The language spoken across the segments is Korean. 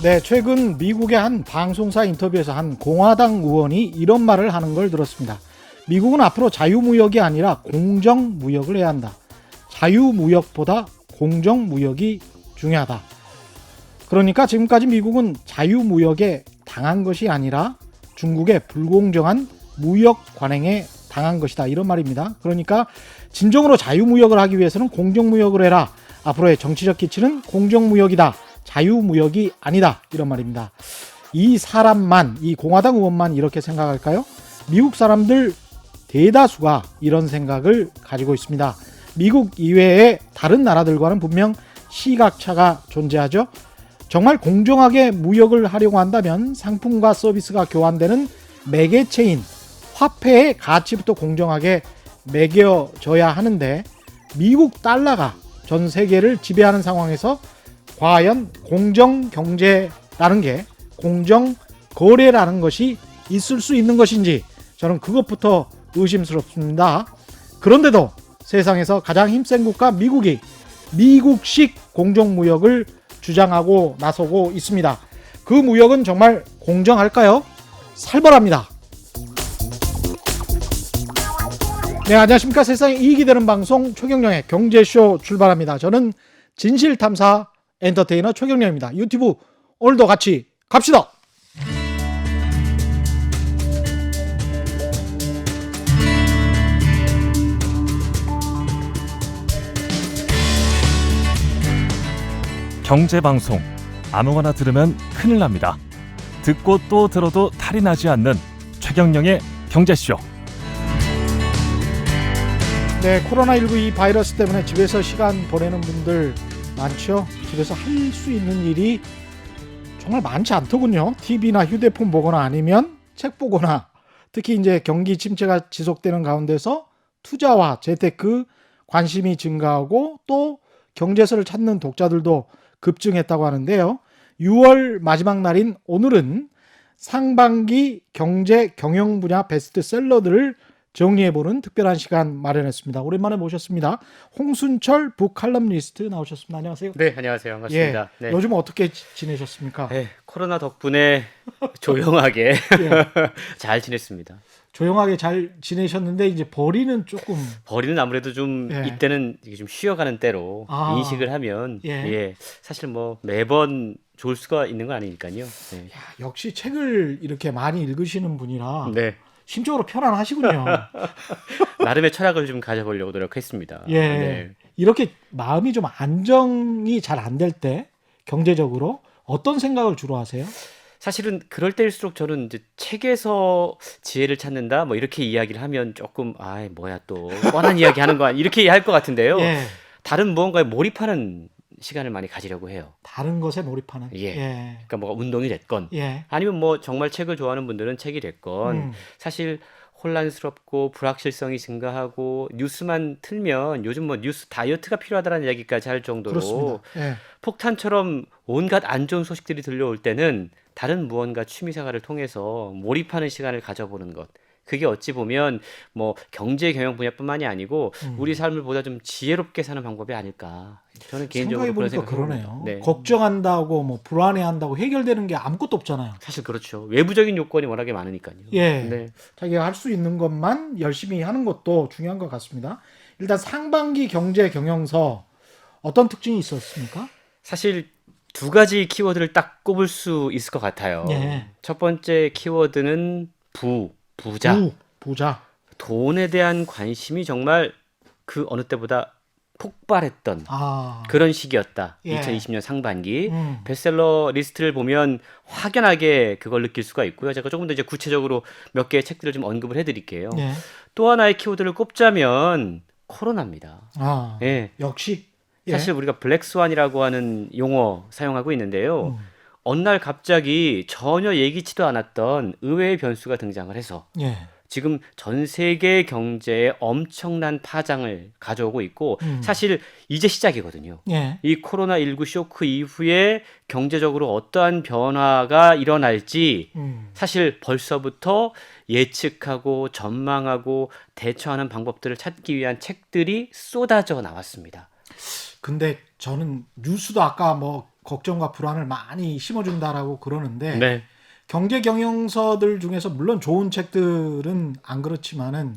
네, 최근 미국의 한 방송사 인터뷰에서 한 공화당 의원이 이런 말을 하는 걸 들었습니다. 미국은 앞으로 자유무역이 아니라 공정무역을 해야 한다. 자유무역보다 공정무역이 중요하다. 그러니까 지금까지 미국은 자유무역에 당한 것이 아니라 중국의 불공정한 무역 관행에 당한 것이다. 이런 말입니다. 그러니까 진정으로 자유무역을 하기 위해서는 공정무역을 해라. 앞으로의 정치적 기치는 공정무역이다. 자유무역이 아니다. 이런 말입니다. 이 사람만, 이 공화당 의원만 이렇게 생각할까요? 미국 사람들 대다수가 이런 생각을 가지고 있습니다. 미국 이외의 다른 나라들과는 분명 시각차가 존재하죠. 정말 공정하게 무역을 하려고 한다면 상품과 서비스가 교환되는 매개체인 화폐의 가치부터 공정하게 매겨져야 하는데 미국 달러가 전 세계를 지배하는 상황에서 과연 공정경제라는 게 공정거래라는 것이 있을 수 있는 것인지 저는 그것부터 의심스럽습니다. 그런데도 세상에서 가장 힘센 국가 미국이 미국식 공정무역을 주장하고 나서고 있습니다. 그 무역은 정말 공정할까요? 살벌합니다. 네, 안녕하십니까. 세상에 이익이 되는 방송 최경영의 경제쇼 출발합니다. 저는 진실탐사 엔터테이너 최경영입니다. 유튜브 오늘도 같이 갑시다. 경제방송 아무거나 들으면 큰일 납니다. 듣고 또 들어도 탈이 나지 않는 최경영의 경제쇼. 네, 코로나19 이 바이러스 때문에 집에서 시간 보내는 분들 많죠. 집에서 할 수 있는 일이 정말 많지 않더군요. TV나 휴대폰 보거나 아니면 책 보거나, 특히 이제 경기 침체가 지속되는 가운데서 투자와 재테크 관심이 증가하고 또 경제서를 찾는 독자들도 급증했다고 하는데요. 6월 마지막 날인 오늘은 상반기 경제 경영 분야 베스트셀러들을 정리해보는 특별한 시간 마련했습니다. 오랜만에 모셨습니다. 홍순철 북칼럼니스트 나오셨습니다. 안녕하세요. 네, 안녕하세요. 반갑습니다. 예, 네. 요즘 어떻게 지내셨습니까? 네, 코로나 덕분에 조용하게 예, 잘 지냈습니다. 조용하게 잘 지내셨는데 이제 벌이는 조금 버리는 아무래도 좀 예. 이때는 이게 좀 쉬어가는 때로 아. 인식을 하면 예. 사실 뭐 매번 좋을 수가 있는 거 아니니까요. 네. 야, 역시 책을 이렇게 많이 읽으시는 분이라 네. 심적으로 편안하시군요. 나름의 철학을 좀 가져보려고 노력했습니다. 예, 네. 이렇게 마음이 좀 안정이 잘 안 될 때 경제적으로 어떤 생각을 주로 하세요? 사실은 그럴 때일수록 저는 이제 책에서 지혜를 찾는다 뭐 이렇게 이야기를 하면 조금 아이 뭐야 또 뻔한 이야기 하는 거 이렇게 할 것 같은데요. 예, 다른 무언가에 몰입하는 시간을 많이 가지려고 해요. 다른 것에 몰입하는. 예. 예, 그러니까 뭐가 운동이 됐건 예. 아니면 뭐 정말 책을 좋아하는 분들은 책이 됐건 사실 혼란스럽고 불확실성이 증가하고 뉴스만 틀면 요즘 뭐 뉴스 다이어트가 필요하다는 이야기까지 할 정도로 그렇습니다. 예. 폭탄처럼 온갖 안 좋은 소식들이 들려올 때는 다른 무언가 취미생활을 통해서 몰입하는 시간을 가져보는 것. 그게 어찌 보면 뭐 경제 경영 분야뿐만이 아니고 우리 삶을 보다 좀 지혜롭게 사는 방법이 아닐까. 저는 개인적으로 그런 생각해보니까 생각을 그러네요. 합니다. 네. 걱정한다고 뭐 불안해한다고 해결되는 게 아무것도 없잖아요. 사실 그렇죠. 외부적인 요건이 워낙에 많으니까요. 예, 네. 자기가 할 수 있는 것만 열심히 하는 것도 중요한 것 같습니다. 일단 상반기 경제 경영서 어떤 특징이 있었습니까? 사실 두 가지 키워드를 딱 꼽을 수 있을 것 같아요. 예. 첫 번째 키워드는 부자. 부자. 돈에 대한 관심이 정말 그 어느 때보다 폭발했던 아, 그런 시기였다. 예. 2020년 상반기. 음. 베스트셀러 리스트를 보면 확연하게 그걸 느낄 수가 있고요. 제가 조금 더 이제 구체적으로 몇 개의 책들을 좀 언급을 해드릴게요. 예. 또 하나의 키워드를 꼽자면 코로나입니다. 아, 예. 역시. 예. 사실 우리가 블랙스완이라고 하는 용어 사용하고 있는데요. 어느 날 갑자기 전혀 예기치도 않았던 의외의 변수가 등장을 해서 예. 지금 전 세계 경제에 엄청난 파장을 가져오고 있고 사실 이제 시작이거든요. 예. 이 코로나19 쇼크 이후에 경제적으로 어떠한 변화가 일어날지 사실 벌써부터 예측하고 전망하고 대처하는 방법들을 찾기 위한 책들이 쏟아져 나왔습니다. 근데 저는 뉴스도 아까 뭐 걱정과 불안을 많이 심어준다라고 그러는데 네. 경제 경영서들 중에서 물론 좋은 책들은 안 그렇지만은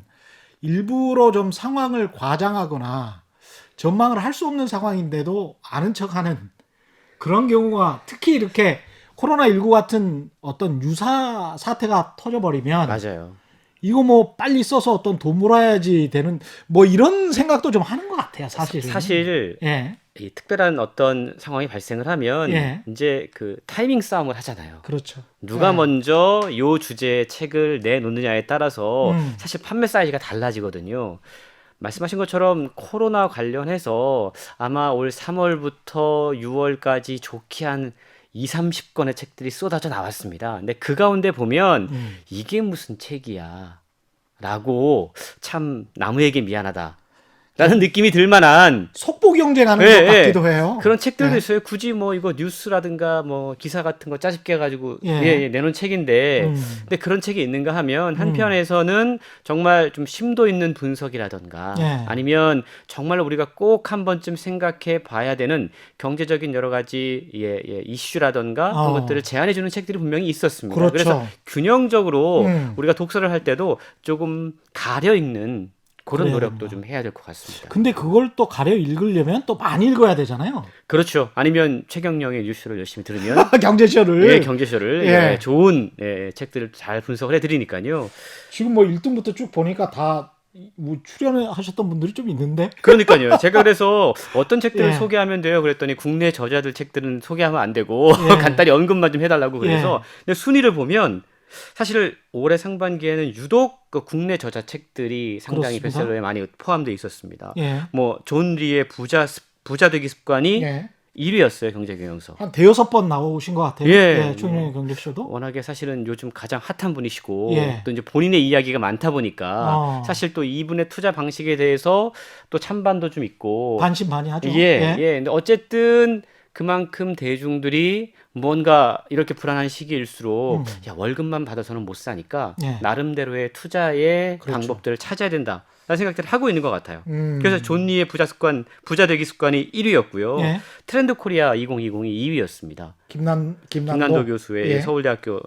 일부러 좀 상황을 과장하거나 전망을 할 수 없는 상황인데도 아는 척하는 그런 경우가 특히 이렇게 코로나19 같은 어떤 유사 사태가 터져버리면 맞아요. 이거 뭐 빨리 써서 어떤 돈 몰아야지 되는 뭐 이런 생각도 좀 하는 것 같아요, 사실은. 사실 예, 이 특별한 어떤 상황이 발생을 하면 예. 이제 그 타이밍 싸움을 하잖아요. 그렇죠. 누가 예. 먼저 요 주제의 책을 내놓느냐에 따라서 음. 사실 판매 사이즈가 달라지거든요. 말씀하신 것처럼 코로나 관련해서 아마 올 3월부터 6월까지 좋게 한 2, 30권의 책들이 쏟아져 나왔습니다. 근데 그 가운데 보면 이게 무슨 책이야 라고 참 나무에게 미안하다 라는 느낌이 들 만한 속보 경쟁하는 예, 것 예. 같기도 해요. 그런 책들도 예. 있어요. 굳이 뭐 이거 뉴스라든가 뭐 기사 같은 거 짜집게 해가지고 예. 내놓은 책인데 근데 그런 책이 있는가 하면 한편에서는 정말 좀 심도 있는 분석이라든가 예. 아니면 정말 우리가 꼭 한 번쯤 생각해 봐야 되는 경제적인 여러 가지 이슈라든가 그런 것들을 제안해 주는 책들이 분명히 있었습니다. 그렇죠. 그래서 균형적으로 음. 우리가 독서를 할 때도 조금 가려 읽는 그런 그래야 노력도 된다. 좀 해야 될 것 같습니다. 근데 그걸 또 가려 읽으려면 또 많이 읽어야 되잖아요. 그렇죠. 아니면 최경영의 뉴스를 열심히 들으면 경제쇼를. 예, 경제쇼를 예. 예, 좋은 책들을 잘 분석을 해드리니까요. 지금 뭐 1등부터 쭉 보니까 다 뭐 출연하셨던 분들이 좀 있는데. 그러니까요. 제가 그래서 어떤 책들을 예. 소개하면 돼요. 그랬더니 국내 저자들 책들은 소개하면 안 되고 예. 간단히 언급만 좀 해달라고 그래서 근데 순위를 보면 사실 올해 상반기에는 유독 그 국내 저자 책들이 상당히 그렇습니다. 베스트셀러에 많이 포함되어 있었습니다. 예. 뭐 존 리의 부자 되기 습관이 예. 1위였어요. 경제경영서. 한 대여섯 번 나오신 것 같아요. 예. 최경영 경제쇼도. 워낙에 사실은 요즘 가장 핫한 분이시고 예. 또 이제 본인의 이야기가 많다 보니까 사실 또 이분의 투자 방식에 대해서 또 찬반도 좀 있고 반신반의하죠. 예. 근데 어쨌든 그만큼 대중들이 뭔가 이렇게 불안한 시기일수록 야, 월급만 받아서는 못 사니까 예. 나름대로의 투자의 그렇죠. 방법들을 찾아야 된다. 라는 생각들을 하고 있는 것 같아요. 음. 그래서 존 리의 부자 되기 습관이 1위였고요. 예. 트렌드 코리아 2020이 2위였습니다. 김난도 교수의 예. 서울대학교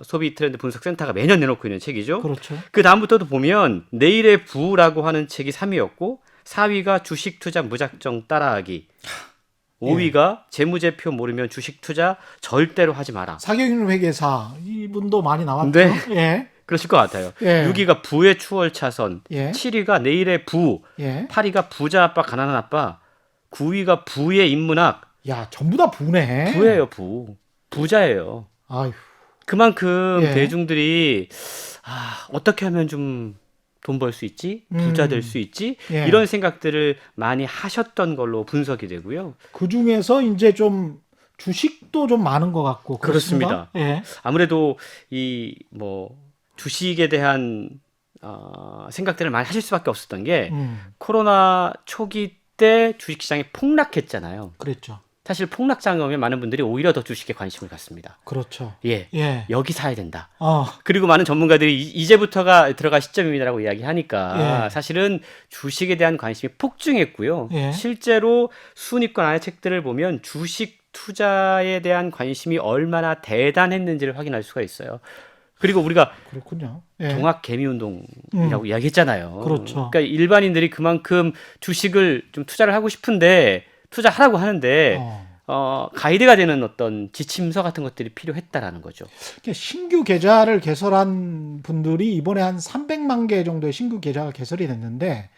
소비 트렌드 분석센터가 매년 내놓고 있는 책이죠. 그렇죠. 그 다음부터도 보면 내일의 부라고 하는 책이 3위였고 4위가 주식 투자 무작정 따라하기. 5위가 재무제표 모르면 주식 투자 절대로 하지 마라. 사경윤 회계사 이분도 많이 나왔죠. 네. 예. 그러실 것 같아요. 예. 6위가 부의 추월 차선, 예. 7위가 내일의 부, 예. 8위가 부자 아빠 가난한 아빠, 9위가 부의 인문학. 야, 전부 다 부네. 부예요, 부. 부자예요. 아휴. 그만큼 예. 대중들이 어떻게 하면 좀 돈 벌 수 있지? 부자 될 수 있지? 예. 이런 생각들을 많이 하셨던 걸로 분석이 되고요. 그 중에서 이제 좀 주식도 좀 많은 것 같고 그렇습니다. 그렇습니다. 예. 아무래도 이 뭐 주식에 대한 생각들을 많이 하실 수밖에 없었던 게 코로나 초기 때 주식시장이 폭락했잖아요. 그랬죠. 사실 폭락장에 오면 많은 분들이 오히려 더 주식에 관심을 갖습니다. 그렇죠. 예, 예. 여기 사야 된다. 어. 그리고 많은 전문가들이 이제부터가 들어갈 시점입니다라고 이야기하니까 예. 사실은 주식에 대한 관심이 폭증했고요. 예. 실제로 순위권 안의 책들을 보면 주식 투자에 대한 관심이 얼마나 대단했는지를 확인할 수가 있어요. 그리고 우리가 그렇군요. 예. 동학 개미 운동이라고 이야기했잖아요. 그렇죠. 그러니까 일반인들이 그만큼 주식을 좀 투자를 하고 싶은데 투자하라고 하는데 가이드가 되는 어떤 지침서 같은 것들이 필요했다라는 거죠. 신규 계좌를 개설한 분들이 이번에 한 300만 개 정도의 신규 계좌가 개설이 됐는데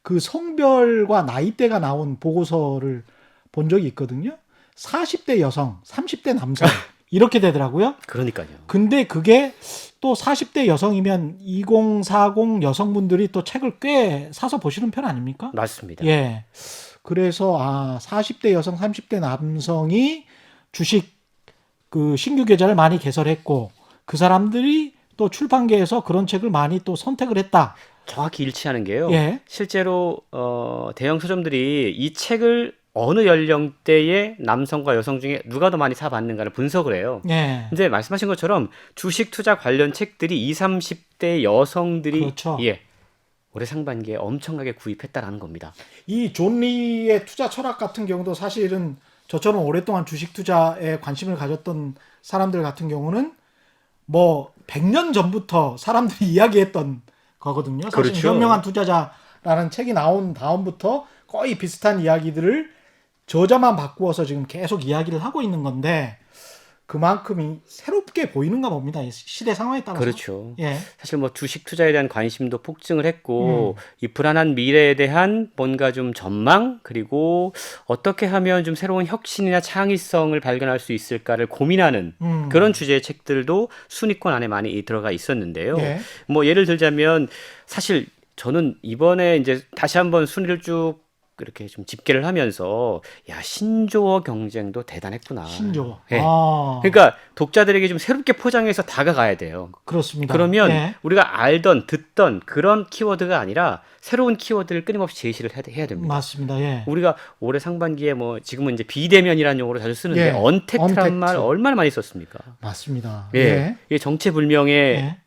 그 성별과 나이대가 나온 보고서를 본 적이 있거든요. 40대 여성, 30대 남성 이렇게 되더라고요. 그러니까요. 근데 그게 또 40대 여성이면 2040 여성분들이 또 책을 꽤 사서 보시는 편 아닙니까? 맞습니다. 예. 그래서 40대 여성, 30대 남성이 주식 그 신규 계좌를 많이 개설했고 그 사람들이 또 출판계에서 그런 책을 많이 또 선택을 했다. 정확히 일치하는 게요. 예. 실제로 대형 서점들이 이 책을 어느 연령대의 남성과 여성 중에 누가 더 많이 사봤는가를 분석을 해요. 예. 근데 말씀하신 것처럼 주식 투자 관련 책들이 20, 30대 여성들이 그렇죠. 올해 상반기에 엄청나게 구입했다라는 겁니다. 이 존 리의 투자 철학 같은 경우도 사실은 저처럼 오랫동안 주식 투자에 관심을 가졌던 사람들 같은 경우는 뭐 100년 전부터 사람들이 이야기했던 거거든요. 사실 그렇죠. 현명한 투자자라는 책이 나온 다음부터 거의 비슷한 이야기들을 저자만 바꾸어서 지금 계속 이야기를 하고 있는 건데 그만큼이 새롭게 보이는가 봅니다. 이 시대 상황에 따라서. 그렇죠. 예. 사실 뭐 주식 투자에 대한 관심도 폭증을 했고 이 불안한 미래에 대한 뭔가 좀 전망 그리고 어떻게 하면 좀 새로운 혁신이나 창의성을 발견할 수 있을까를 고민하는 그런 주제의 책들도 순위권 안에 많이 들어가 있었는데요. 예. 뭐 예를 들자면 사실 저는 이번에 이제 다시 한번 순위를 쭉 이렇게 좀 집계를 하면서 야 신조어 경쟁도 대단했구나. 신조어. 예. 아, 그러니까 독자들에게 좀 새롭게 포장해서 다가가야 돼요. 그렇습니다. 그러면 예. 우리가 알던 듣던 그런 키워드가 아니라 새로운 키워드를 끊임없이 제시를 해야 됩니다. 맞습니다. 예. 우리가 올해 상반기에 뭐 지금은 이제 비대면이라는 용어로 자주 쓰는데 예. 언택트란 언택트. 말 얼마나 많이 썼습니까? 맞습니다. 예. 이게 정체불명의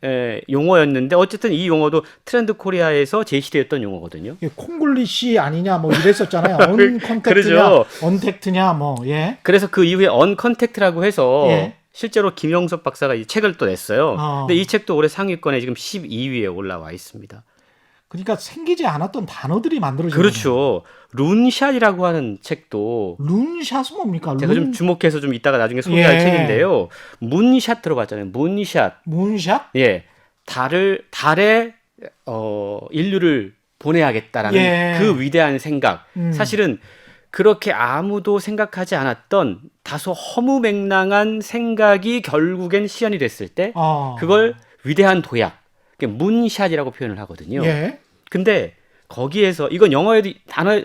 용어였는데 어쨌든 이 용어도 트렌드 코리아에서 제시되었던 용어거든요. 예, 콩글리시 아니냐 뭐 이랬었잖아요. 언컨택트냐, 그러죠. 언택트냐 뭐 예. 그래서 그 이후에 언컨택트라고 해서 예. 실제로 김영섭 박사가 이 책을 또 냈어요. 어. 근데 이 책도 올해 상위권에 지금 12위에 올라와 있습니다. 그러니까 생기지 않았던 단어들이 만들어지는 그렇죠. 룬샷이라고 하는 책도 룬샷은 뭡니까? 제가 좀 주목해서 좀 이따가 나중에 소개할 예. 책인데요. 문샷 들어봤잖아요. 문샷. 문샷? 예. 달에 인류를 보내야겠다라는 예. 그 위대한 생각. 사실은 그렇게 아무도 생각하지 않았던 다소 허무맹랑한 생각이 결국엔 실현이 됐을 때 그걸 위대한 도약, 문샷이라고 표현을 하거든요. 예. 근데 거기에서 이건 영어에도 단어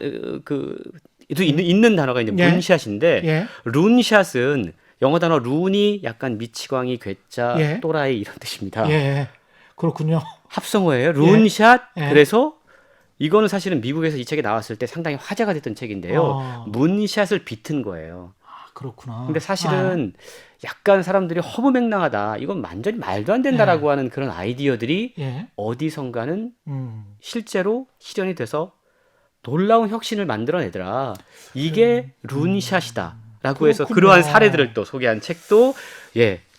있는 단어가 있는 예. 문샷인데 예. 룬샷은 영어 단어 룬이 약간 미치광이 괴짜 예. 또라이 이런 뜻입니다. 예. 그렇군요. 합성어예요. 룬샷. 예. 그래서 이거는 사실은 미국에서 이 책이 나왔을 때 상당히 화제가 됐던 책인데요. 문샷을 비튼 거예요. 아, 그렇구나. 근데 사실은 약간 사람들이 허무맹랑하다. 이건 완전히 말도 안 된다라고 하는 그런 아이디어들이 예. 어디선가는 실제로 실현이 돼서 놀라운 혁신을 만들어내더라. 이게 룬샷이다라고 해서 그렇군요. 그러한 사례들을 또 소개한 책도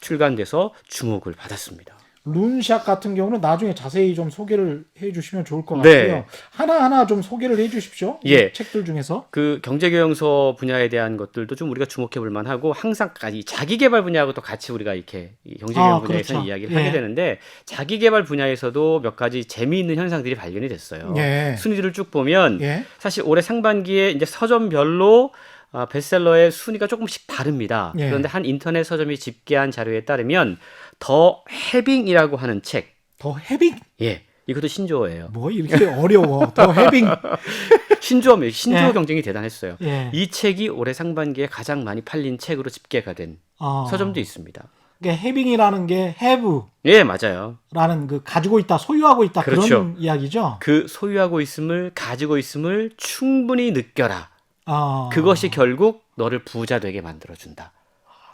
출간돼서 주목을 받았습니다. 룬샷 같은 경우는 나중에 자세히 좀 소개를 해주시면 좋을 것 네. 같고요. 하나하나 좀 소개를 해주십시오. 이 예. 책들 중에서. 그 경제경영서 분야에 대한 것들도 좀 우리가 주목해 볼 만하고 항상 이 자기개발 분야하고도 같이 우리가 이렇게 이 경제경영 분야에서 그렇죠. 이야기를 예. 하게 되는데 자기개발 분야에서도 몇 가지 재미있는 현상들이 발견이 됐어요. 예. 순위들을 쭉 보면 예. 사실 올해 상반기에 이제 서점별로 베스트셀러의 순위가 조금씩 다릅니다. 예. 그런데 한 인터넷 서점이 집계한 자료에 따르면 더 해빙이라고 하는 책, 더 해빙? 이것도 신조어예요. 뭐 이렇게 어려워. 더 해빙. 신조어 예. 경쟁이 대단했어요. 예. 이 책이 올해 상반기에 가장 많이 팔린 책으로 집계가 된 서점도 있습니다. 그러니까 해빙이라는 게 have라는 예, 맞아요. 그 가지고 있다, 소유하고 있다 그렇죠. 그런 이야기죠. 그 소유하고 있음을 가지고 있음을 충분히 느껴라. 아, 그것이 결국 너를 부자 되게 만들어준다.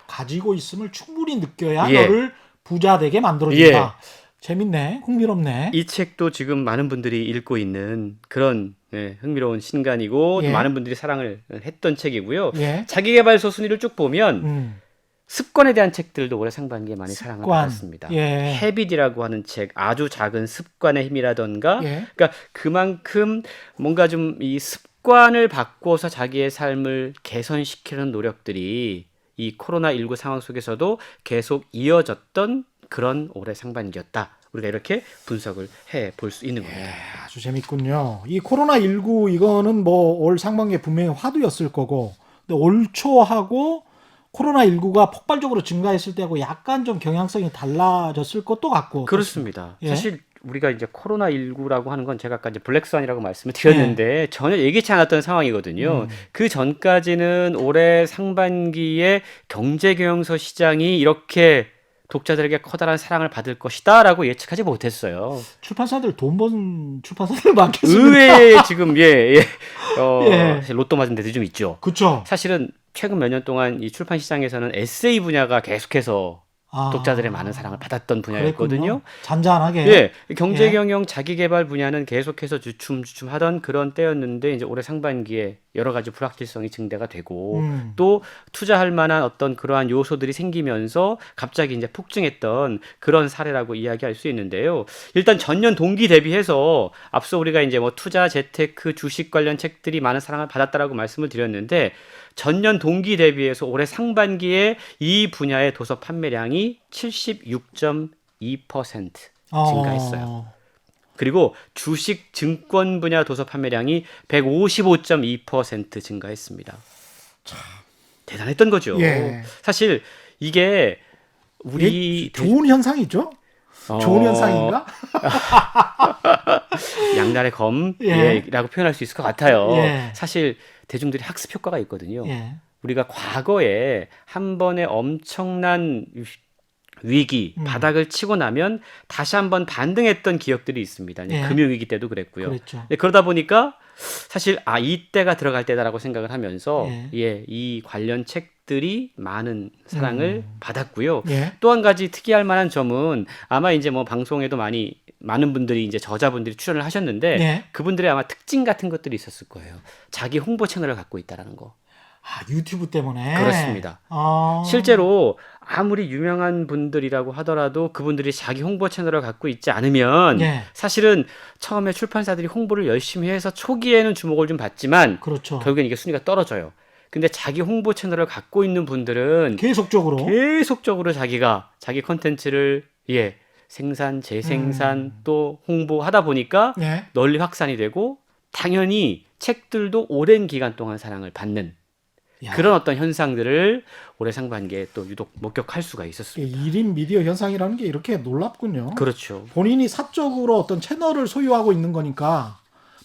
가지고 있음을 충분히 느껴야 예. 너를 부자 되게 만들어준다. 재밌네, 흥미롭네. 이 책도 지금 많은 분들이 읽고 있는 그런 흥미로운 신간이고 예. 많은 분들이 사랑을 했던 책이고요. 예. 자기계발서 순위를 쭉 보면 습관에 대한 책들도 올해 상반기에 많이 사랑을 받았습니다. 예. 헤빗이라고 하는 책, 아주 작은 습관의 힘이라던가, 예. 그러니까 그만큼 뭔가 좀 이 습관을 바꿔서 자기의 삶을 개선시키는 노력들이 이 코로나19 상황 속에서도 계속 이어졌던 그런 올해 상반기였다. 우리가 이렇게 분석을 해 볼 수 있는 겁니다. 아주 재밌군요. 이 코로나19 이거는 뭐 올 상반기에 분명히 화두였을 거고, 근데 올 초하고 코로나19가 폭발적으로 증가했을 때하고 약간 좀 경향성이 달라졌을 것도 같고. 그렇습니다. 예. 사실 우리가 이제 코로나19라고 하는 건 제가 아까 이제 블랙스완이라고 말씀을 드렸는데 전혀 예기치 않았던 상황이거든요. 그 전까지는 올해 상반기에 경제경영서 시장이 이렇게 독자들에게 커다란 사랑을 받을 것이다라고 예측하지 못했어요. 출판사들 돈 번 출판사들 많겠습니다. 의외에 지금 예. 사실 로또 맞은 데도 좀 있죠. 그렇죠. 사실은 최근 몇 년 동안 이 출판 시장에서는 에세이 분야가 계속해서 독자들의 많은 사랑을 받았던 분야였거든요. 그랬군요. 잔잔하게. 예, 경제경영 자기개발 분야는 계속해서 주춤주춤하던 그런 때였는데 이제 올해 상반기에 여러 가지 불확실성이 증대가 되고 또 투자할 만한 어떤 그러한 요소들이 생기면서 갑자기 이제 폭증했던 그런 사례라고 이야기할 수 있는데요. 일단 전년 동기 대비해서 앞서 우리가 이제 뭐 투자, 재테크, 주식 관련 책들이 많은 사랑을 받았다라고 말씀을 드렸는데 전년 동기 대비해서 올해 상반기에 이 분야의 도서 판매량이 76.2% 증가했어요. 그리고 주식 증권 분야 도서 판매량이 155.2% 증가했습니다. 참 대단했던 거죠. 예. 사실 이게 우리 좋은 현상이죠? 좋은 현상인가? 양날의 검이라고 표현할 수 있을 것 같아요. 예. 사실 대중들이 학습 효과가 있거든요. 예. 우리가 과거에 한 번의 엄청난 위기, 바닥을 치고 나면 다시 한번 반등했던 기억들이 있습니다. 예. 금융위기 때도 그랬고요. 그랬죠. 그러다 보니까 사실 이때가 들어갈 때다라고 생각을 하면서 예. 이 관련 책들이 많은 사랑을 받았고요. 예. 또 한 가지 특이할 만한 점은 아마 이제 뭐 방송에도 많은 분들이 이제 저자분들이 출연을 하셨는데 예. 그분들의 아마 특징 같은 것들이 있었을 거예요. 자기 홍보 채널을 갖고 있다라는 거. 유튜브 때문에. 그렇습니다. 실제로 아무리 유명한 분들이라고 하더라도 그분들이 자기 홍보 채널을 갖고 있지 않으면 예. 사실은 처음에 출판사들이 홍보를 열심히 해서 초기에는 주목을 좀 받지만 그렇죠. 결국엔 이게 순위가 떨어져요. 근데 자기 홍보 채널을 갖고 있는 분들은 계속적으로 자기가 자기 컨텐츠를 생산, 재생산 또 홍보하다 보니까 예. 널리 확산이 되고 당연히 책들도 오랜 기간 동안 사랑을 받는 그런 어떤 현상들을 올해 상반기에 또 유독 목격할 수가 있었습니다. 1인 미디어 현상이라는 게 이렇게 놀랍군요. 그렇죠. 본인이 사적으로 어떤 채널을 소유하고 있는 거니까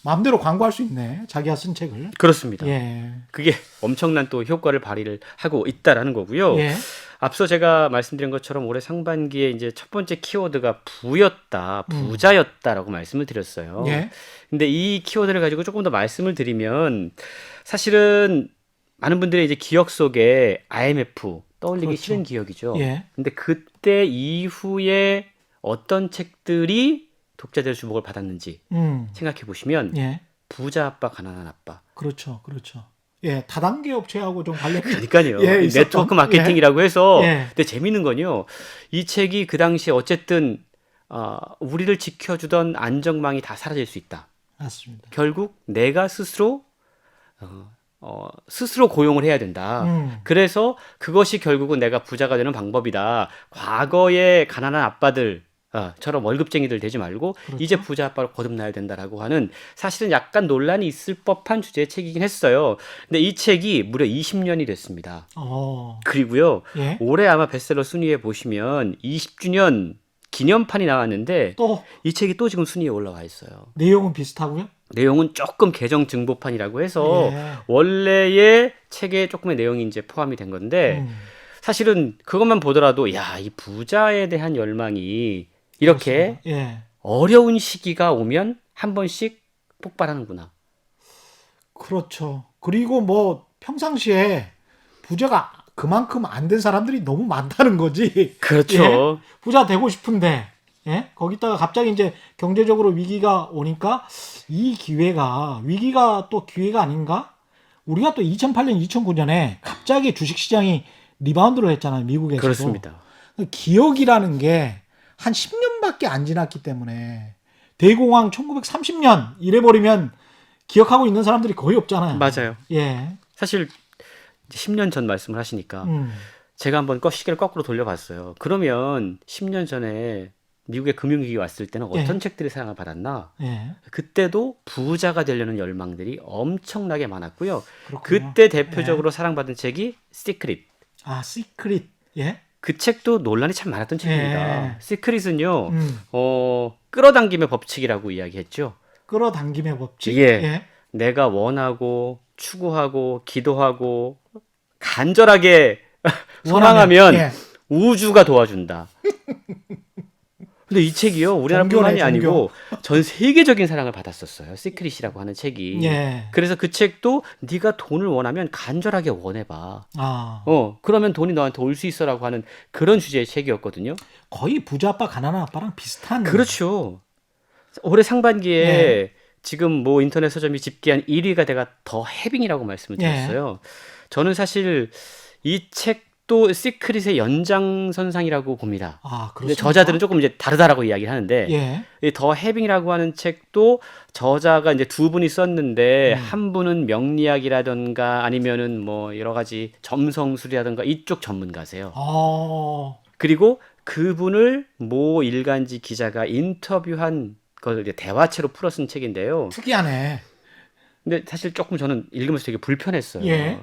마음대로 광고할 수 있네. 자기가 쓴 책을. 그렇습니다. 예. 그게 엄청난 또 효과를 발휘를 하고 있다라는 거고요. 예. 앞서 제가 말씀드린 것처럼 올해 상반기에 이제 첫 번째 키워드가 부자였다라고 말씀을 드렸어요. 예. 근데 이 키워드를 가지고 조금 더 말씀을 드리면 사실은 많은 분들의 이제 기억 속에 IMF 떠올리기 그렇죠. 싫은 기억이죠. 예. 근데 그때 이후에 어떤 책들이 독자들의 주목을 받았는지 생각해 보시면 예. 부자 아빠, 가난한 아빠. 그렇죠. 예, 다단계 업체하고 좀 관련이 그러니까요. 예, 네트워크 마케팅이라고 해서. 예. 근데 재미있는 건요. 이 책이 그 당시에 어쨌든 우리를 지켜주던 안정망이 다 사라질 수 있다. 맞습니다. 결국 내가 스스로 고용을 해야 된다. 그래서 그것이 결국은 내가 부자가 되는 방법이다. 과거의 가난한 아빠들 처럼 월급쟁이들 되지 말고 그렇죠. 이제 부자 아빠로 거듭나야 된다라고 하는 사실은 약간 논란이 있을 법한 주제의 책이긴 했어요. 근데 이 책이 무려 20년이 됐습니다. 그리고요. 예. 올해 아마 베스트셀러 순위에 보시면 20주년 기념판이 나왔는데 또 이 책이 또 지금 순위에 올라와 있어요. 내용은 비슷하고요. 내용은 조금 개정 증보판이라고 해서 예. 원래의 책에 조금의 내용이 이제 포함이 된 건데 사실은 그것만 보더라도 이 부자에 대한 열망이 이렇게 예. 어려운 시기가 오면 한 번씩 폭발하는구나. 그렇죠. 그리고 뭐 평상시에 부자가 그만큼 안 된 사람들이 너무 많다는 거지. 그렇죠. 예? 부자 되고 싶은데 거기다가 갑자기 이제 경제적으로 위기가 오니까 이 위기가 또 기회가 아닌가? 우리가 또 2008년, 2009년에 갑자기 주식시장이 리바운드를 했잖아요. 미국에서도. 그렇습니다. 기억이라는 게 한 10년밖에 안 지났기 때문에 대공황 1930년 이래버리면 기억하고 있는 사람들이 거의 없잖아요. 맞아요. 예. 사실 10년 전 말씀을 하시니까 제가 한번 시계를 거꾸로 돌려봤어요. 그러면 10년 전에 미국의 금융위기 왔을 때는 어떤 책들이 사랑을 받았나? 예. 그때도 부자가 되려는 열망들이 엄청나게 많았고요. 그렇군요. 그때 대표적으로 사랑받은 책이 시크릿. 시크릿. 예. 그 책도 논란이 참 많았던 책입니다. 시크릿은요, 끌어당김의 법칙이라고 이야기했죠. 끌어당김의 법칙. 예. 내가 원하고 추구하고 기도하고 간절하게 소망하면 우주가 도와준다. 근데 이 책이요 우리나라뿐만이 아니고 전 세계적인 사랑을 받았었어요. 시크릿이라고 하는 책이. 예. 그래서 그 책도 네가 돈을 원하면 간절하게 원해봐. 아, 그러면 돈이 너한테 올 수 있어라고 하는 그런 주제의 책이었거든요. 거의 부자 아빠 가난한 아빠랑 비슷한. 그렇죠. 올해 상반기에 네. 지금 뭐 인터넷 서점이 집계한 1위가 내가 더 해빙이라고 말씀을 드렸어요. 저는 사실 이 책도 시크릿의 연장선상이라고 봅니다. 아, 근데 그렇습니까? 저자들은 조금 이제 다르다라고 이야기를 하는데 예. 이 더 해빙이라고 하는 책도 저자가 이제 두 분이 썼는데 음. 한 분은 명리학이라든가 아니면은 뭐 여러 가지 점성술이라든가 이쪽 전문가세요. 그리고 그분을 모 일간지 기자가 인터뷰한 걸 이제 대화체로 풀어 쓴 책인데요. 특이하네. 근데 사실 조금 저는 읽으면서 되게 불편했어요. 예.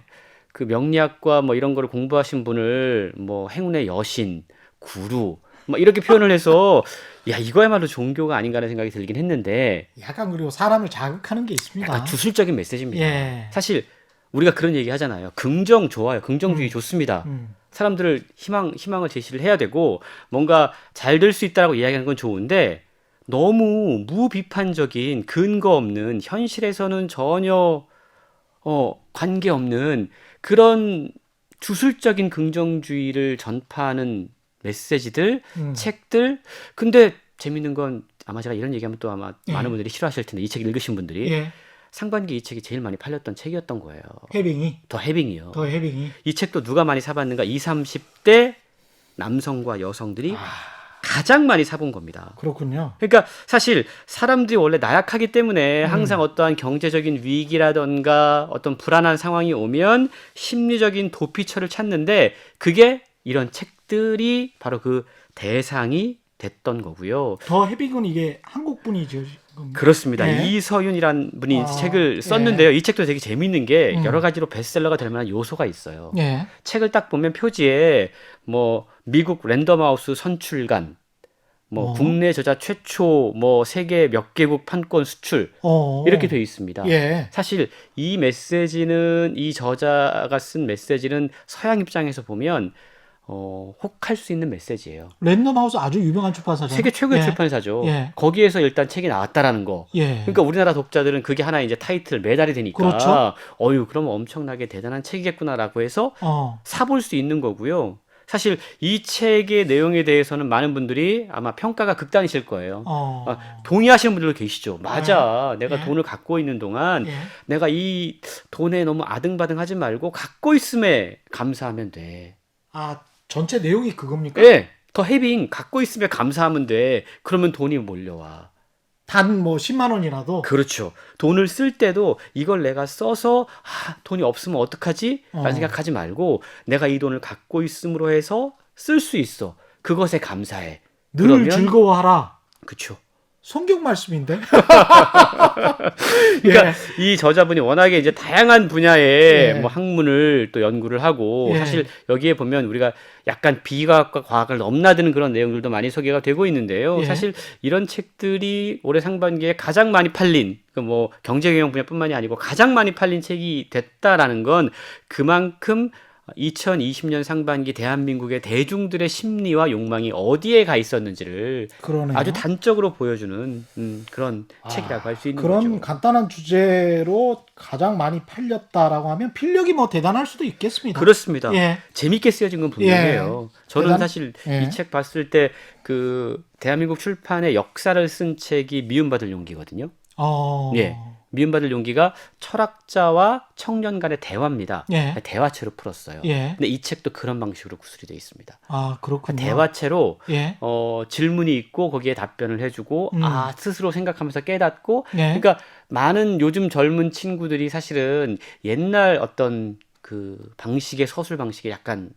그 명리학과 뭐 이런 거를 공부하신 분을 뭐 행운의 여신, 구루 뭐 이렇게 표현을 해서 야 이거야말로 종교가 아닌가 하는 생각이 들긴 했는데 약간 그리고 사람을 자극하는 게 있습니다. 약간 주술적인 메시지입니다. 예. 사실 우리가 그런 얘기 하잖아요. 긍정 좋아요. 긍정주의 좋습니다. 사람들을 희망을 제시를 해야 되고 뭔가 잘 될 수 있다라고 이야기하는 건 좋은데 너무 무비판적인 근거 없는 현실에서는 전혀 관계 없는 그런 주술적인 긍정주의를 전파하는 메시지들, 책들. 근데 재밌는 건 아마 제가 이런 얘기하면 또 아마 많은 분들이 싫어하실 텐데 이 책 읽으신 분들이 예. 상반기 이 책이 제일 많이 팔렸던 책이었던 거예요. 해빙이. 더 해빙이요. 더 해빙이. 이 책도 누가 많이 사봤는가? 20, 30대 남성과 여성들이 가장 많이 사본 겁니다. 그렇군요. 그러니까 사실 사람들이 원래 나약하기 때문에 항상 어떠한 경제적인 위기라던가 어떤 불안한 상황이 오면 심리적인 도피처를 찾는데 그게 이런 책들이 바로 그 대상이 됐던 거고요. 더 해빙은 이게 한국 분이 지으신 겁니다. 그렇습니다. 예. 이서윤이란 분이 아, 책을 썼는데요. 이 책도 되게 재밌는 게 여러 가지로 베스트셀러가 될 만한 요소가 있어요. 예. 책을 딱 보면 표지에 뭐 미국 랜덤하우스 선출간, 뭐 국내 저자 최초 뭐 세계 몇 개국 판권 수출 이렇게 되어 있습니다. 예. 사실 이 메시지는 이 저자가 쓴 메시지는 서양 입장에서 보면 혹할 수 있는 메시지예요. 랜덤하우스 아주 유명한 출판사죠. 세계 최고의 예. 출판사죠. 예. 거기에서 일단 책이 나왔다라는 거. 예. 그러니까 우리나라 독자들은 그게 하나 이제 타이틀 메달이 되니까 그렇죠. 그럼 엄청나게 대단한 책이겠구나라고 해서 사볼 수 있는 거고요. 사실 이 책의 내용에 대해서는 많은 분들이 아마 평가가 극단이실 거예요. 동의하시는 분들도 계시죠. 맞아. 내가 예. 돈을 갖고 있는 동안 예. 내가 이 돈에 너무 아등바등하지 말고 갖고 있음에 감사하면 돼. 아, 전체 내용이 그겁니까? 예. 더 해빙 갖고 있으면 감사하면 돼. 그러면 돈이 몰려와. 단 뭐 10만 원이라도. 그렇죠. 돈을 쓸 때도 이걸 내가 써서 돈이 없으면 어떡하지? 라는 생각하지 말고 내가 이 돈을 갖고 있음으로 해서 쓸 수 있어. 그것에 감사해. 늘 그러면 즐거워하라. 그렇죠. 성경 말씀인데. 그러니까 이 저자분이 워낙에 이제 다양한 분야의 예. 뭐 학문을 또 연구를 하고 예. 사실 여기에 보면 우리가 약간 비과학과 과학을 넘나드는 그런 내용들도 많이 소개가 되고 있는데요. 예. 사실 이런 책들이 올해 상반기에 가장 많이 팔린 그 뭐 경제경영 분야뿐만이 아니고 가장 많이 팔린 책이 됐다라는 건 그만큼 2020년 상반기 대한민국의 대중들의 심리와 욕망이 어디에 가 있었는지를 그러네요. 아주 단적으로 보여주는 그런 책이라고 할 수 있는 그런 거죠. 간단한 주제로 가장 많이 팔렸다라고 하면 필력이 뭐 대단할 수도 있겠습니다. 그렇습니다. 예. 재밌게 쓰여진 건 분명해요. 저는 사실 예. 이 책 봤을 때 그 대한민국 출판의 역사를 쓴 책이 미움받을 용기거든요. 예. 미움받을 용기가 철학자와 청년 간의 대화입니다. 예. 대화체로 풀었어요. 예. 근데 이 책도 그런 방식으로 구술이 되어 있습니다. 아, 그렇군요. 대화체로 예. 질문이 있고 거기에 답변을 해주고 스스로 생각하면서 깨닫고 예. 그러니까 많은 요즘 젊은 친구들이 사실은 옛날 어떤 그 방식의 서술 방식에 약간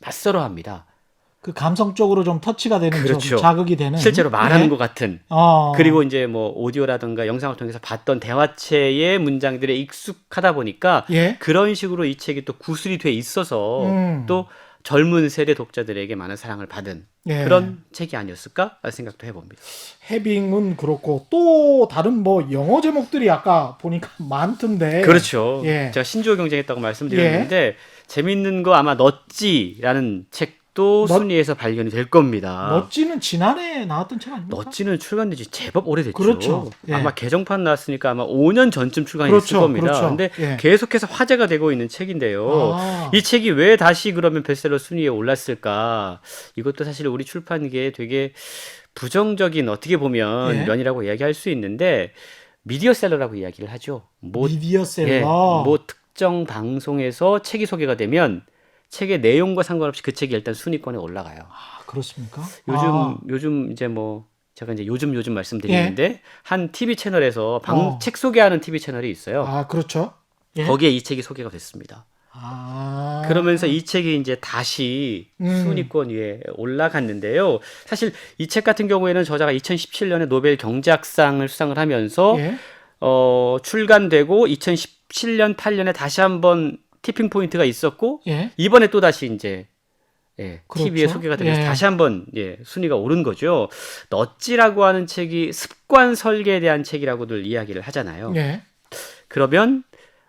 낯설어합니다. 그 감성적으로 좀 터치가 되는 그렇죠. 좀 자극이 되는 실제로 말하는 예. 것 같은 어. 그리고 이제 뭐 오디오라든가 영상을 통해서 봤던 대화체의 문장들에 익숙하다 보니까 예. 그런 식으로 이 책이 또 구술이 돼 있어서 또 젊은 세대 독자들에게 많은 사랑을 받은 예. 그런 책이 아니었을까 생각도 해봅니다. 해빙은 그렇고 또 다른 뭐 영어 제목들이 아까 보니까 많던데. 그렇죠. 예. 제가 신조어 경쟁했다고 말씀드렸는데 재밌는 거 아마 넛지라는 책 또 순위에서 발견이 될 겁니다. 넛지는 지난해 나왔던 책 아닙니까? 넛지는 출간된 지 제법 오래됐죠. 그렇죠. 예. 아마 개정판 나왔으니까 아마 5년 전쯤 출간이 됐을 그렇죠. 겁니다. 그렇죠. 근데 예. 계속해서 화제가 되고 있는 책인데요. 아. 이 책이 왜 다시 그러면 베스트셀러 순위에 올랐을까? 이것도 사실 우리 출판계에 되게 부정적인 어떻게 보면 예. 면이라고 이야기할 수 있는데 미디어셀러라고 이야기를 하죠. 뭐 미디어셀러. 예, 뭐 특정 방송에서 책이 소개가 되면 책의 내용과 상관없이 그 책이 일단 순위권에 올라가요. 아, 그렇습니까? 요즘 이제 뭐 제가 이제 요즘 말씀드리는데 한 TV 채널에서 책 소개하는 TV 채널이 있어요. 아, 그렇죠. 예. 거기에 이 책이 소개가 됐습니다. 아. 그러면서 이 책이 이제 다시 순위권 위에 올라갔는데요. 사실 이 책 같은 경우에는 저자가 2017년에 노벨 경제학상을 수상을 하면서 예. 출간되고 2017년 8년에 다시 한번 티핑 포인트가 있었고 예. 이번에 또 다시 이제 그렇죠. TV에 소개가 되면서 예. 다시 한번 순위가 오른 거죠. 넛지라고 하는 책이 습관 설계에 대한 책이라고들 이야기를 하잖아요. 예. 그러면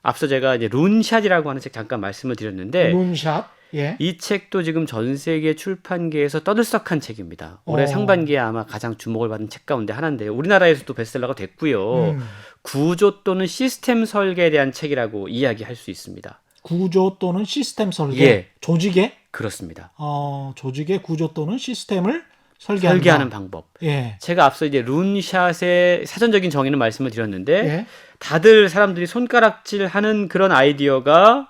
앞서 제가 이제 룬샷이라고 하는 책 잠깐 말씀을 드렸는데 룬샷. 예. 이 책도 지금 전 세계 출판계에서 떠들썩한 책입니다. 올해 상반기에 아마 가장 주목을 받은 책 가운데 하나인데요. 우리나라에서도 베스트셀러가 됐고요. 구조 또는 시스템 설계에 대한 책이라고 이야기할 수 있습니다. 구조 또는 시스템 설계. 예. 조직의 그렇습니다. 조직의 구조 또는 시스템을 설계하는 방법. 예. 제가 앞서 이제 룬샷의 사전적인 정의는 말씀을 드렸는데 예. 다들 사람들이 손가락질하는 그런 아이디어가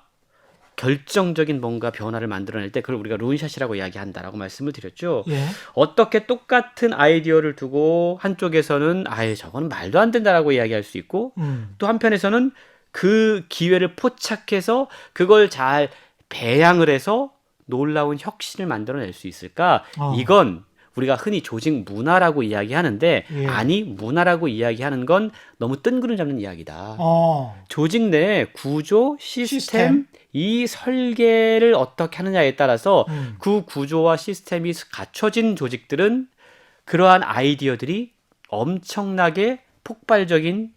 결정적인 뭔가 변화를 만들어낼 때 그걸 우리가 룬샷이라고 이야기한다라고 말씀을 드렸죠. 예. 어떻게 똑같은 아이디어를 두고 한쪽에서는 아예 저거는 말도 안 된다라고 이야기할 수 있고 또 한편에서는 그 기회를 포착해서 그걸 잘 배양을 해서 놀라운 혁신을 만들어낼 수 있을까? 이건 우리가 흔히 조직 문화라고 이야기하는데 예. 아니 문화라고 이야기하는 건 너무 뜬구름 잡는 이야기다. 조직 내 구조, 시스템, 이 설계를 어떻게 하느냐에 따라서 그 구조와 시스템이 갖춰진 조직들은 그러한 아이디어들이 엄청나게 폭발적인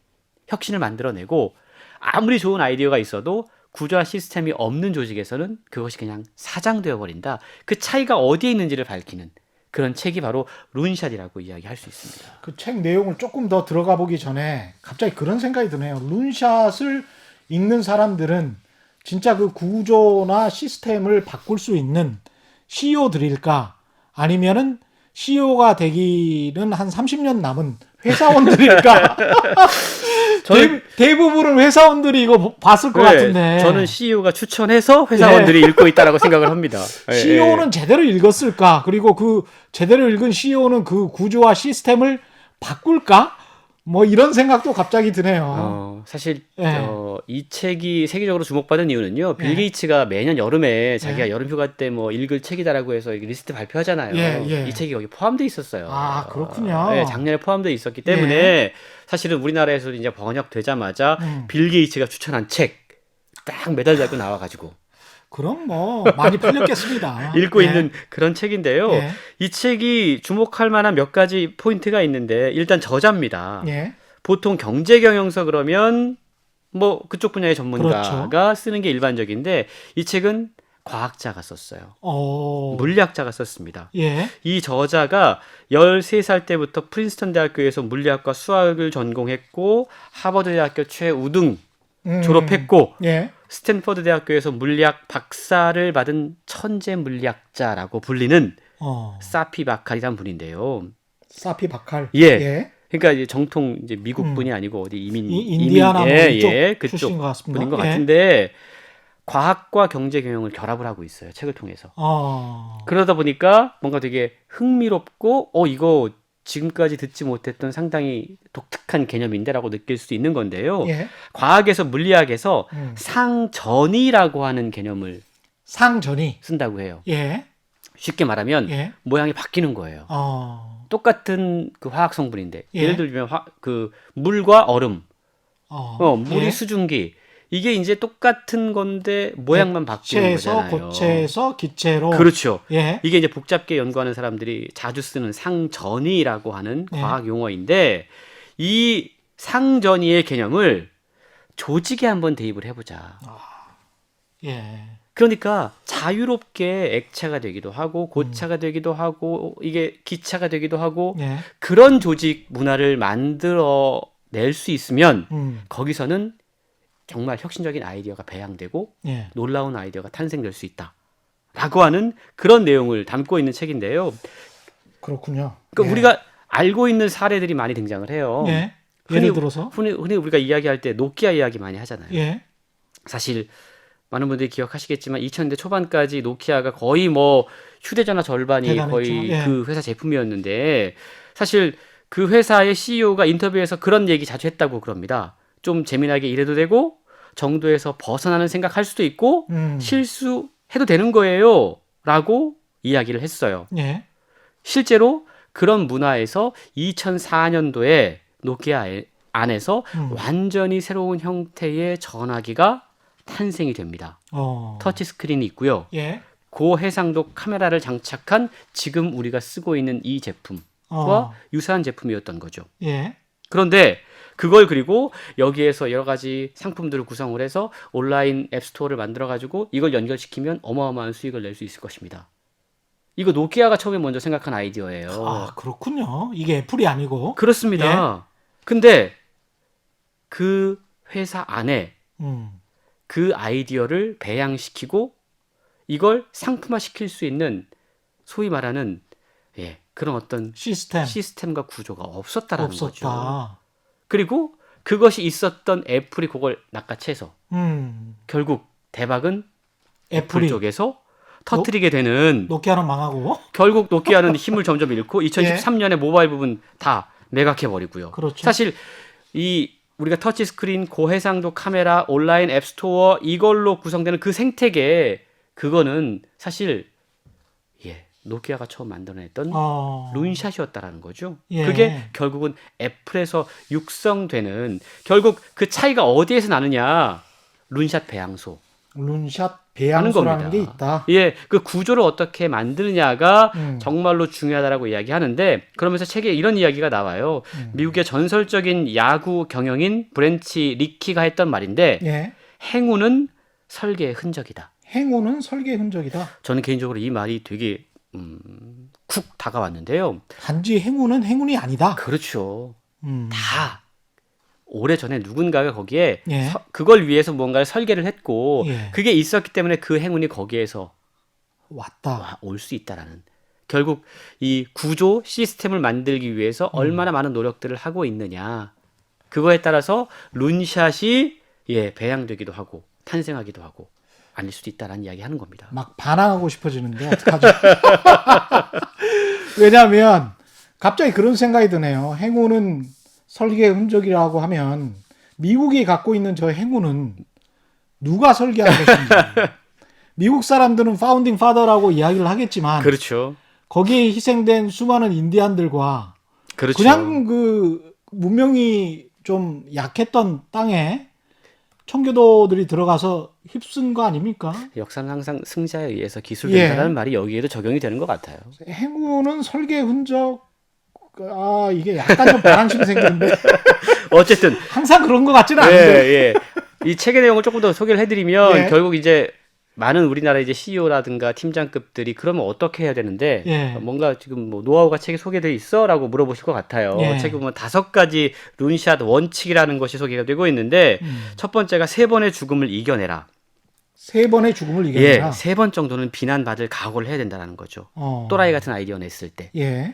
혁신을 만들어내고 아무리 좋은 아이디어가 있어도 구조와 시스템이 없는 조직에서는 그것이 그냥 사장되어 버린다. 그 차이가 어디에 있는지를 밝히는 그런 책이 바로 룬샷이라고 이야기할 수 있습니다. 그 책 내용을 조금 더 들어가 보기 전에 갑자기 그런 생각이 드네요. 룬샷을 읽는 사람들은 진짜 그 구조나 시스템을 바꿀 수 있는 CEO들일까? 아니면은 CEO가 되기는 한 30년 남은 회사원들일까? 대부분은 회사원들이 이거 봤을 것 같은데. 저는 CEO가 추천해서 회사원들이 읽고 있다라고 생각을 합니다. CEO는 제대로 읽었을까? 그리고 그 제대로 읽은 CEO는 그 구조와 시스템을 바꿀까? 뭐 이런 생각도 갑자기 드네요. 사실 이 책이 세계적으로 주목받은 이유는요. 빌 게이츠가 매년 여름에 자기가 여름 휴가 때 뭐 읽을 책이다라고 해서 리스트 발표하잖아요. 이 책이 여기 포함되어 있었어요. 아, 그렇군요. 작년에 포함되어 있었기 때문에 사실은 우리나라에서 이제 번역되자마자 빌 게이츠가 추천한 책 딱 메달 달고 나와가지고 그럼 뭐 많이 팔렸겠습니다. 읽고 있는 그런 책인데요. 이 책이 주목할 만한 몇 가지 포인트가 있는데 일단 저자입니다. 보통 경제 경영서 그러면 뭐 그쪽 분야의 전문가가 그렇죠. 쓰는 게 일반적인데 이 책은 과학자가 썼어요. 물리학자가 썼습니다. 이 저자가 13살 때부터 프린스턴 대학교에서 물리학과 수학을 전공했고 하버드 대학교 최우등 졸업했고 스탠퍼드 대학교에서 물리학 박사를 받은 천재 물리학자라고 불리는 사피 바칼이라는 분인데요. 사피 바칼. 그러니까 이제 정통 이제 미국 분이 아니고 어디 인디아나 이쪽 그쪽 출신 것 같습니다. 분인 것 같은데 과학과 경제 경영을 결합을 하고 있어요. 책을 통해서. 그러다 보니까 뭔가 되게 흥미롭고 이거 지금까지 듣지 못했던 상당히 독특한 개념인데라고 느낄 수 있는 건데요. 과학에서 물리학에서 상전이라고 하는 개념을 상전이 쓴다고 해요. 쉽게 말하면 모양이 바뀌는 거예요. 똑같은 그 화학 성분인데 예를 들면 그 물과 얼음, 물이 수증기 이게 이제 똑같은 건데 모양만 바뀌는 거잖아요. 고체에서 기체로. 그렇죠. 이게 이제 복잡게 연구하는 사람들이 자주 쓰는 상전이라고 하는 과학 용어인데 이 상전이의 개념을 조직에 한번 대입을 해보자. 그러니까 자유롭게 액차가 되기도 하고 고차가 되기도 하고 이게 기차가 되기도 하고 예. 그런 조직 문화를 만들어 낼 수 있으면 거기서는 정말 혁신적인 아이디어가 배양되고 예. 놀라운 아이디어가 탄생될 수 있다라고 하는 그런 내용을 담고 있는 책인데요. 그렇군요. 그러니까 예. 우리가 알고 있는 사례들이 많이 등장을 해요. 예. 흔히- 예를 들어서 흔히 우리가 이야기할 때 노키아 이야기 많이 하잖아요. 예. 사실 많은 분들이 기억하시겠지만 2000년대 초반까지 노키아가 거의 뭐 휴대전화 절반이 대단했죠. 거의 예. 그 회사 제품이었는데 사실 그 회사의 CEO가 인터뷰에서 그런 얘기 자주 했다고 그럽니다. 좀 재미나게 일해도 되고 정도에서 벗어나는 생각할 수도 있고 실수해도 되는 거예요 라고 이야기를 했어요. 예. 실제로 그런 문화에서 2004년도에 노키아 안에서 완전히 새로운 형태의 전화기가 탄생이 됩니다. 터치 스크린이 있고요. 예. 고해상도 카메라를 장착한 지금 우리가 쓰고 있는 이 제품과 유사한 제품이었던 거죠. 예. 그런데 그걸 그리고 여기에서 여러 가지 상품들을 구성을 해서 온라인 앱스토어를 만들어 가지고 이걸 연결시키면 어마어마한 수익을 낼 수 있을 것입니다. 이거 노키아가 처음에 먼저 생각한 아이디어예요. 아, 그렇군요. 이게 애플이 아니고. 그렇습니다. 근데 그 회사 안에 그 아이디어를 배양시키고 이걸 상품화시킬 수 있는 소위 말하는 그런 어떤 시스템과 구조가 없었다라는 거죠. 없었다. 그리고 그것이 있었던 애플이 그걸 낚아채서 결국 대박은 애플 애플이 쪽에서 터뜨리게 되는 노키아는 망하고. 결국 노키아는 힘을 점점 잃고 2013년에 모바일 부분 다 매각해버리고요. 그렇죠. 사실 이 우리가 터치 스크린, 고해상도 카메라, 온라인 앱스토어 이걸로 구성되는 그 생태계 그거는 사실 노키아가 처음 만들어냈던 룬샷이었다라는 거죠. 예. 그게 결국은 애플에서 육성되는 결국 그 차이가 어디에서 나느냐 룬샷 배양소. 룬샷 배양소라는 게 있다. 예, 그 구조를 어떻게 만드느냐가 정말로 중요하다라고 이야기하는데 그러면서 책에 이런 이야기가 나와요. 미국의 전설적인 야구 경영인 브랜치 리키가 했던 말인데 예. 행운은 설계의 흔적이다. 행운은 설계의 흔적이다. 저는 개인적으로 이 말이 되게 쿡 다가왔는데요. 단지 행운은 행운이 아니다. 그렇죠. 다 오래전에 누군가가 거기에 예. 그걸 위해서 뭔가를 설계를 했고 예. 그게 있었기 때문에 그 행운이 거기에서 왔다. 올 수 있다라는 결국 이 구조 시스템을 만들기 위해서 얼마나 많은 노력들을 하고 있느냐 그거에 따라서 룬샷이 배양되기도 하고 탄생하기도 하고 아닐 수도 있다라는 이야기 하는 겁니다. 막 반항하고 싶어지는데 어떡하죠? 왜냐하면 갑자기 그런 생각이 드네요. 행운은 설계의 흔적이라고 하면 미국이 갖고 있는 저 행운은 누가 설계한 것인지 미국 사람들은 파운딩 파더라고 이야기를 하겠지만 그렇죠. 거기에 희생된 수많은 인디안들과 그렇죠. 그냥 그 문명이 좀 약했던 땅에 청교도들이 들어가서 휩쓴 거 아닙니까? 역사는 항상 승자에 의해서 기술된다라는 말이 여기에도 적용이 되는 것 같아요. 행운은 설계의 흔적 이게 약간 좀 반항심이 생기는데 어쨌든 항상 그런 것 같지는 않은데 이 책의 내용을 조금 더 소개를 해드리면 예. 결국 이제 많은 우리나라 이제 CEO라든가 팀장급들이 그러면 어떻게 해야 되는데 뭔가 지금 뭐 노하우가 책에 소개돼 있어라고 물어보실 것 같아요. 책에 보면 5가지 룬샷 원칙이라는 것이 소개가 되고 있는데 첫 번째가 3번의 죽음을 이겨내라. 3번의 죽음을 이겨내라. 3번 정도는 비난받을 각오를 해야 된다는 거죠. 또라이 같은 아이디어 냈을 때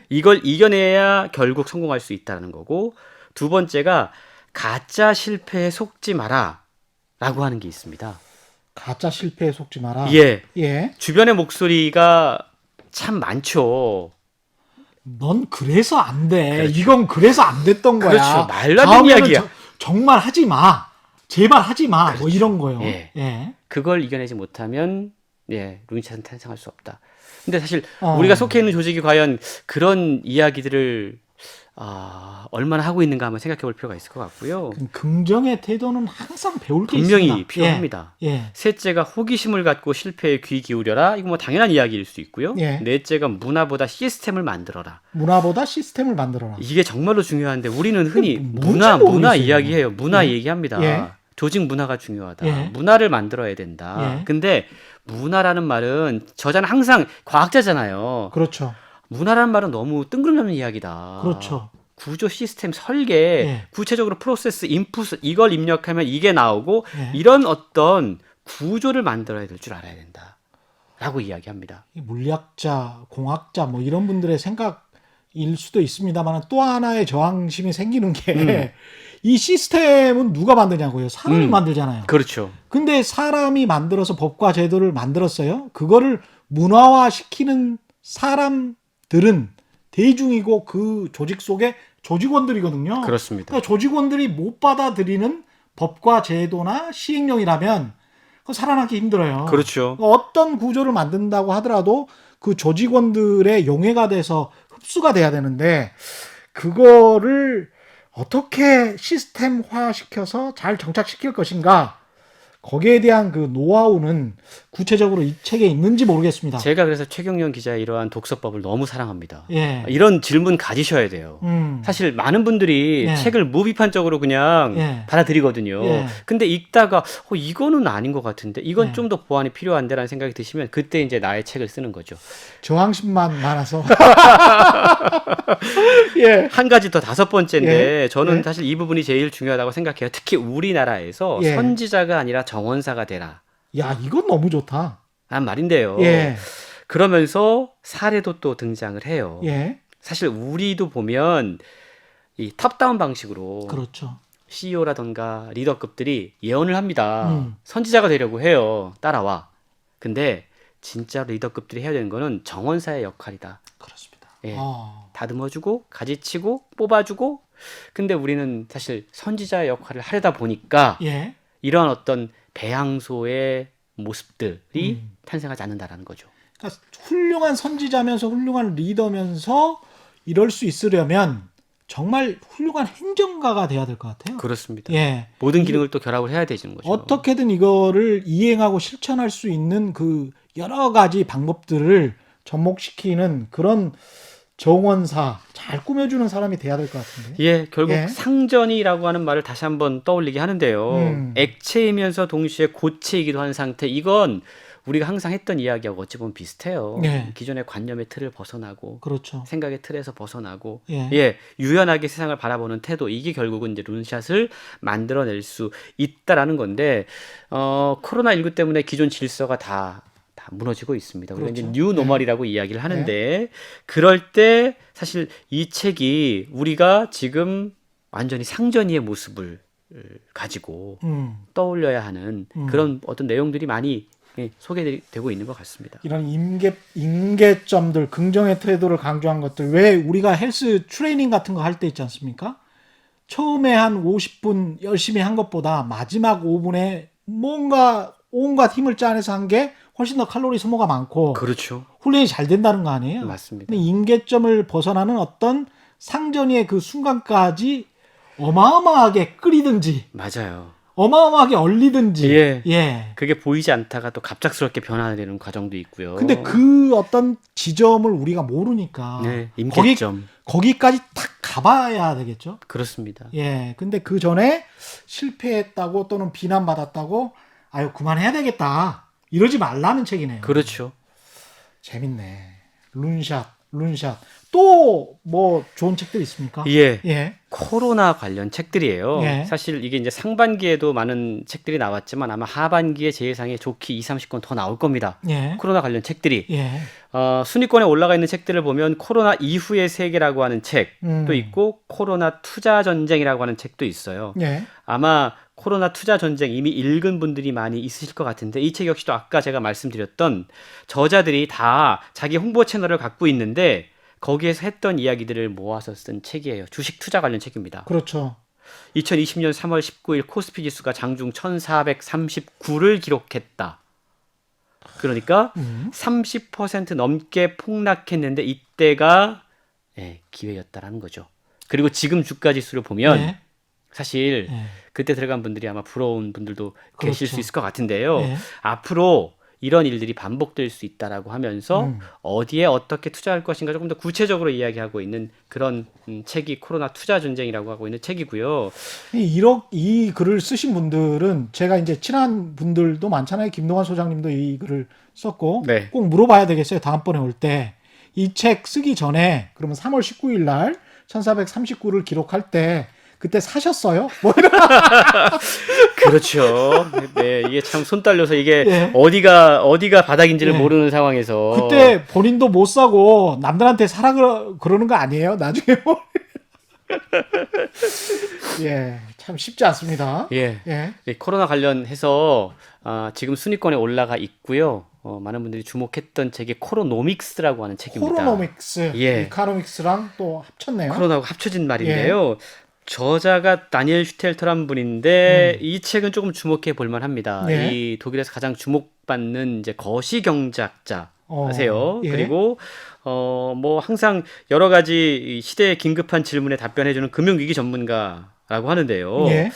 이걸 이겨내야 결국 성공할 수 있다는 거고 두 번째가 가짜 실패에 속지 마라라고 하는 게 있습니다. 가짜 실패에 속지 마라. 주변의 목소리가 참 많죠. 넌 그래서 안 돼. 그렇죠. 이건 그래서 안 됐던 거야. 그렇죠. 말도 안 되는 이야기야. 정말 하지 마. 제발 하지 마. 그렇죠. 뭐 이런 거요. 그걸 이겨내지 못하면 룬샷은 탄생할 수 없다. 근데 사실 우리가 속해 있는 조직이 과연 그런 이야기들을 얼마나 하고 있는가 한번 생각해 볼 필요가 있을 것 같고요. 긍정의 태도는 항상 배울 게 있습니다. 분명히 필요합니다. 셋째가 호기심을 갖고 실패에 귀 기울여라. 이거 뭐 당연한 이야기일 수 있고요. 넷째가 문화보다 시스템을 만들어라. 문화보다 시스템을 만들어라. 이게 정말로 중요한데 우리는 흔히 뭔지 모르겠어요. 문화 이야기해요. 문화 얘기합니다. 조직 문화가 중요하다. 예. 문화를 만들어야 된다. 예. 근데 문화라는 말은 저자는 항상 과학자잖아요. 그렇죠. 문화라는 말은 너무 뜬구름 이야기다. 그렇죠. 구조, 시스템, 설계, 예. 구체적으로 프로세스, 인풋 이걸 입력하면 이게 나오고 예. 이런 어떤 구조를 만들어야 될 줄 알아야 된다. 라고 이야기합니다. 이 물리학자, 공학자 뭐 이런 분들의 생각일 수도 있습니다만 또 하나의 저항심이 생기는 게 이 시스템은 누가 만드냐고요. 사람이 만들잖아요. 그렇죠. 근데 사람이 만들어서 법과 제도를 만들었어요. 그거를 문화화시키는 사람들은 대중이고 그 조직 속의 조직원들이거든요. 그렇습니다. 그러니까 조직원들이 못 받아들이는 법과 제도나 시행령이라면 그거 살아남기 힘들어요. 그렇죠. 어떤 구조를 만든다고 하더라도 그 조직원들의 용해가 돼서 흡수가 돼야 되는데 그거를 어떻게 시스템화시켜서 잘 정착시킬 것인가 거기에 대한 그 노하우는 구체적으로 이 책에 있는지 모르겠습니다. 제가 그래서 최경련 기자의 이러한 독서법을 너무 사랑합니다. 예. 이런 질문 가지셔야 돼요. 사실 많은 분들이 예. 책을 무비판적으로 그냥 예. 받아들이거든요. 예. 근데 읽다가 이거는 아닌 것 같은데 이건 예. 좀 더 보완이 필요한데라는 생각이 드시면 그때 이제 나의 책을 쓰는 거죠. 저항심만 많아서 예. 한 가지 더 다섯 번째인데 예. 저는 예. 사실 이 부분이 제일 중요하다고 생각해요. 특히 우리나라에서 예. 선지자가 아니라 정원사가 되라. 야 이건 너무 좋다. 란 말인데요. 예. 그러면서 사례도 또 등장을 해요. 예. 사실 우리도 보면 이 탑다운 방식으로 그렇죠. CEO라던가 리더급들이 예언을 합니다. 음. 선지자가 되려고 해요. 따라와. 근데 진짜 리더급들이 해야 되는 거는 정원사의 역할이다. 그렇습니다. 예. 다듬어주고 가지치고 뽑아주고. 근데 우리는 사실 선지자의 역할을 하려다 보니까 예. 이러한 어떤 배양소의 모습들이 탄생하지 않는다라는 거죠. 그러니까 훌륭한 선지자면서 훌륭한 리더면서 이럴 수 있으려면 정말 훌륭한 행정가가 돼야 될 것 같아요. 그렇습니다. 예. 모든 기능을 또 결합을 해야 되는 거죠. 어떻게든 이거를 이행하고 실천할 수 있는 그 여러 가지 방법들을 접목시키는 그런 정원사, 잘 꾸며주는 사람이 돼야 될 것 같은데. 예, 결국 예. 상전이라고 하는 말을 다시 한번 떠올리게 하는데요. 액체이면서 동시에 고체이기도 한 상태. 이건 우리가 항상 했던 이야기하고 어찌 보면 비슷해요. 예. 기존의 관념의 틀을 벗어나고 그렇죠. 생각의 틀에서 벗어나고 예. 유연하게 세상을 바라보는 태도. 이게 결국은 이제 룬샷을 만들어낼 수 있다라는 건데 코로나19 때문에 기존 질서가 다 무너지고 있습니다. 우리가 그렇죠. 이제 뉴 노멀이라고 이야기를 하는데 그럴 때 사실 이 책이 우리가 지금 완전히 상전이의 모습을 가지고 떠올려야 하는 그런 어떤 내용들이 많이 소개되고 있는 것 같습니다. 이런 임계점들, 긍정의 태도를 강조한 것들, 왜 우리가 헬스 트레이닝 같은 거 할 때 있지 않습니까? 처음에 한 50분 열심히 한 것보다 마지막 5분에 뭔가 온갖 힘을 짜내서 한 게 훨씬 더 칼로리 소모가 많고 그렇죠. 훈련이 잘 된다는 거 아니에요? 맞습니다. 근데 임계점을 벗어나는 어떤 상전의 그 순간까지 어마어마하게 끓이든지 맞아요. 어마어마하게 얼리든지 예. 그게 보이지 않다가 또 갑작스럽게 변화되는 과정도 있고요. 근데 그 어떤 지점을 우리가 모르니까 네, 임계점. 거기까지 탁 가봐야 되겠죠. 그렇습니다. 예. 근데 그 전에 실패했다고 또는 비난받았다고 아유 그만해야 되겠다. 이러지 말라는 책이네요. 그렇죠. 재밌네. 룬샷. 또 뭐 좋은 책들 있습니까? 예. 코로나 관련 책들이에요. 예. 사실 이게 이제 상반기에도 많은 책들이 나왔지만 아마 하반기에 제 예상에 좋게 2-30권 더 나올 겁니다. 예. 코로나 관련 책들이. 예. 순위권에 올라가 있는 책들을 보면 코로나 이후의 세계라고 하는 책도 있고 코로나 투자 전쟁이라고 하는 책도 있어요. 예. 아마 코로나 투자 전쟁 이미 읽은 분들이 많이 있으실 것 같은데 이 책 역시도 아까 제가 말씀드렸던 저자들이 다 자기 홍보 채널을 갖고 있는데 거기에서 했던 이야기들을 모아서 쓴 책이에요. 주식 투자 관련 책입니다. 그렇죠. 2020년 3월 19일 코스피 지수가 장중 1439를 기록했다. 그러니까 30% 넘게 폭락했는데 이때가 기회였다라는 거죠. 그리고 지금 주가 지수를 보면 예. 사실 예. 그때 들어간 분들이 아마 부러운 분들도 그렇죠. 계실 수 있을 것 같은데요. 예. 앞으로 이런 일들이 반복될 수 있다라고 하면서 어디에 어떻게 투자할 것인가 조금 더 구체적으로 이야기하고 있는 그런 책이 코로나 투자 전쟁이라고 하고 있는 책이고요. 이 글을 쓰신 분들은 제가 이제 친한 분들도 많잖아요. 김동완 소장님도 이 글을 썼고 네. 꼭 물어봐야 되겠어요. 다음번에 올 때. 이 책 쓰기 전에 그러면 3월 19일 날 1439를 기록할 때 그때 사셨어요? 뭐 이런. 그렇죠. 네, 이게 참 손 떨려서 이게 예. 어디가 바닥인지를 예. 모르는 상황에서 그때 본인도 못 사고 남들한테 사라 그러는 거 아니에요? 나중에 뭐. 예, 참 쉽지 않습니다. 예. 예. 이 코로나 관련해서 지금 순위권에 올라가 있고요. 많은 분들이 주목했던 책이 코로노믹스라고 하는 책입니다. 코로노믹스, 예. 이카노믹스랑 또 합쳤네요. 코로나하고 합쳐진 말인데요. 저자가 다니엘 슈텔터란 분인데 이 책은 조금 주목해 볼 만합니다. 예. 이 독일에서 가장 주목받는 이제 거시경제학자세요. 예. 그리고 뭐 항상 여러 가지 이 시대의 긴급한 질문에 답변해주는 금융위기 전문가라고 하는데요. 예.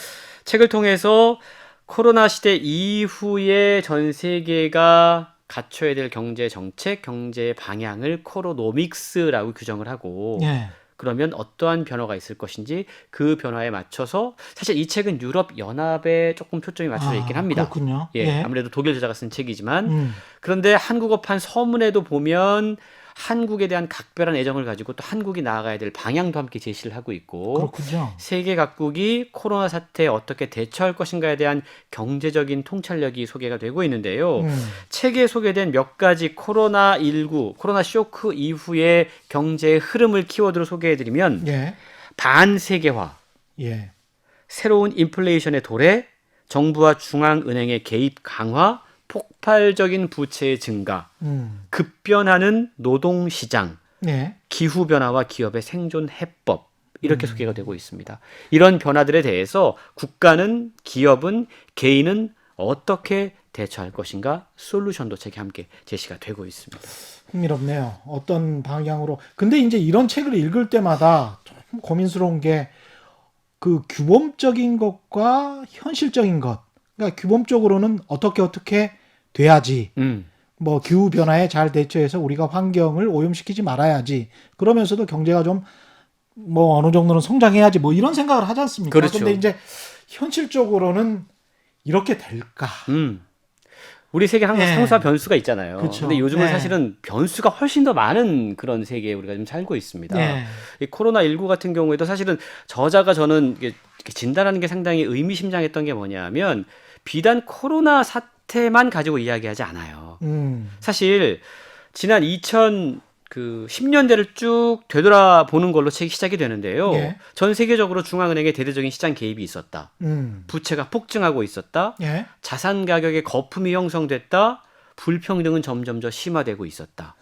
책을 통해서 코로나 시대 이후에 전 세계가 갖춰야 될 경제 정책, 경제 방향을 코로노믹스라고 규정을 하고 예. 그러면 어떠한 변화가 있을 것인지 그 변화에 맞춰서 사실 이 책은 유럽 연합에 조금 초점이 맞춰져 있긴 합니다. 그렇군요. 예, 아무래도 독일 저자가 쓴 책이지만 음. 그런데 한국어판 서문에도 보면 한국에 대한 각별한 애정을 가지고 또 한국이 나아가야 될 방향도 함께 제시를 하고 있고 그렇군요. 세계 각국이 코로나 사태에 어떻게 대처할 것인가에 대한 경제적인 통찰력이 소개가 되고 있는데요. 책에 소개된 몇 가지 코로나19, 코로나 쇼크 이후의 경제의 흐름을 키워드로 소개해드리면 예. 반세계화, 예. 새로운 새로운 인플레이션의 도래, 정부와 중앙은행의 개입 강화, 폭발적인 부채의 증가, 급변하는 노동시장, 예. 기후변화와 기업의 생존 해법 이렇게 소개가 되고 있습니다. 이런 변화들에 대해서 국가는, 기업은, 개인은 어떻게 대처할 것인가 솔루션도 책에 함께 제시가 되고 있습니다. 흥미롭네요. 어떤 방향으로. 근데 이제 이런 책을 읽을 때마다 좀 고민스러운 게 그 규범적인 것과 현실적인 것. 그러니까 규범적으로는 어떻게 돼야지. 뭐 기후 변화에 잘 대처해서 우리가 환경을 오염시키지 말아야지. 그러면서도 경제가 좀 뭐 어느 정도는 성장해야지. 뭐 이런 생각을 하지 않습니까? 그렇죠. 근데 이제 현실적으로는 이렇게 될까? 우리 세계 항상 예. 상수와 변수가 있잖아요. 그렇죠. 근데 요즘은 예. 사실은 변수가 훨씬 더 많은 그런 세계에 우리가 지금 살고 있습니다. 예. 이 코로나19 같은 경우에도 사실은 저자가 저는 이렇게 진단하는 게 상당히 의미심장했던 게 뭐냐면 비단 코로나 사태만 가지고 이야기하지 않아요. 사실 지난 10년대를 쭉 되돌아보는 걸로 책이 시작이 되는데요. 예. 전 세계적으로 중앙은행의 대대적인 시장 개입이 있었다. 부채가 폭증하고 있었다. 예. 자산 가격에 거품이 형성됐다. 불평등은 점점 더 심화되고 있었다.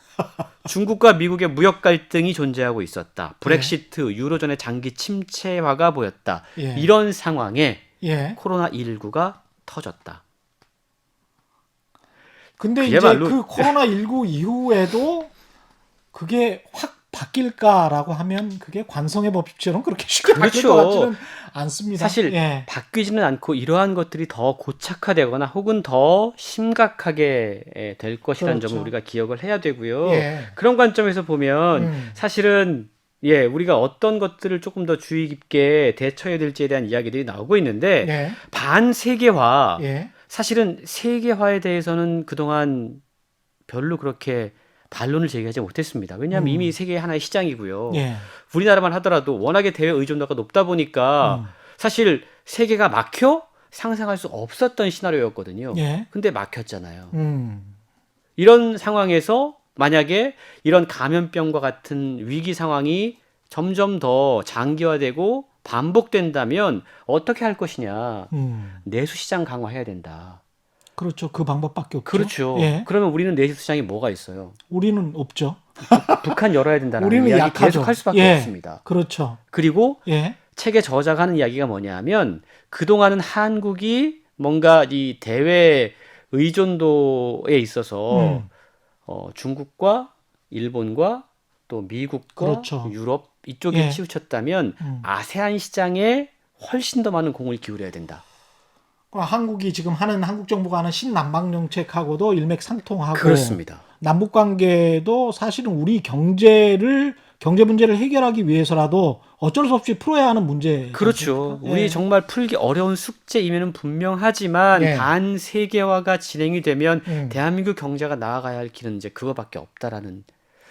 중국과 미국의 무역 갈등이 존재하고 있었다. 브렉시트, 유로존의 장기 침체화가 보였다. 예. 이런 상황에 예. 코로나19가 터졌다. 근데 그야말로- 이제 그 코로나19 이후에도 그게 확 바뀔까라고 하면 그게 관성의 법칙처럼 그렇게 쉽게 바뀔 그렇죠. 것 같지는 않습니다. 사실 예. 바뀌지는 않고 이러한 것들이 더 고착화되거나 혹은 더 심각하게 될 것이라는 그렇죠. 점을 우리가 기억을 해야 되고요. 예. 그런 관점에서 보면 사실은 우리가 어떤 것들을 조금 더 주의 깊게 대처해야 될지에 대한 이야기들이 나오고 있는데 예. 반세계화, 예. 사실은 세계화에 대해서는 그동안 별로 그렇게 반론을 제기하지 못했습니다. 왜냐하면 이미 세계 하나의 시장이고요. 예. 우리나라만 하더라도 워낙에 대외 의존도가 높다 보니까 사실 세계가 막혀 상상할 수 없었던 시나리오였거든요. 예. 근데 막혔잖아요. 음. 이런 상황에서 만약에 이런 감염병과 같은 위기 상황이 점점 더 장기화되고 반복된다면 어떻게 할 것이냐. 내수 시장 강화해야 된다. 그렇죠. 그 방법밖에 없죠. 그렇죠. 예. 그러면 우리는 내수 시장이 뭐가 있어요? 우리는 없죠. 북한 열어야 된다는 우리는 이야기 약하죠. 계속 할 수밖에 예. 없습니다. 그렇죠. 그리고 예. 책의 저자가 하는 이야기가 뭐냐면 그동안은 한국이 뭔가 이 대외 의존도에 있어서 중국과 일본과 또 미국과 그렇죠. 유럽 이쪽에 예. 치우쳤다면 아세안 시장에 훨씬 더 많은 공을 기울여야 된다. 한국이 지금 하는 한국 정부가 하는 신남방 정책하고도 일맥상통하고 그렇습니다. 남북 관계도 사실은 우리 경제 문제를 해결하기 위해서라도 어쩔 수 없이 풀어야 하는 문제. 그렇죠. 예. 우리 정말 풀기 어려운 숙제임에는 분명하지만 예. 반세계화가 진행이 되면 음. 대한민국 경제가 나아가야 할 길은 이제 그거밖에 없다라는.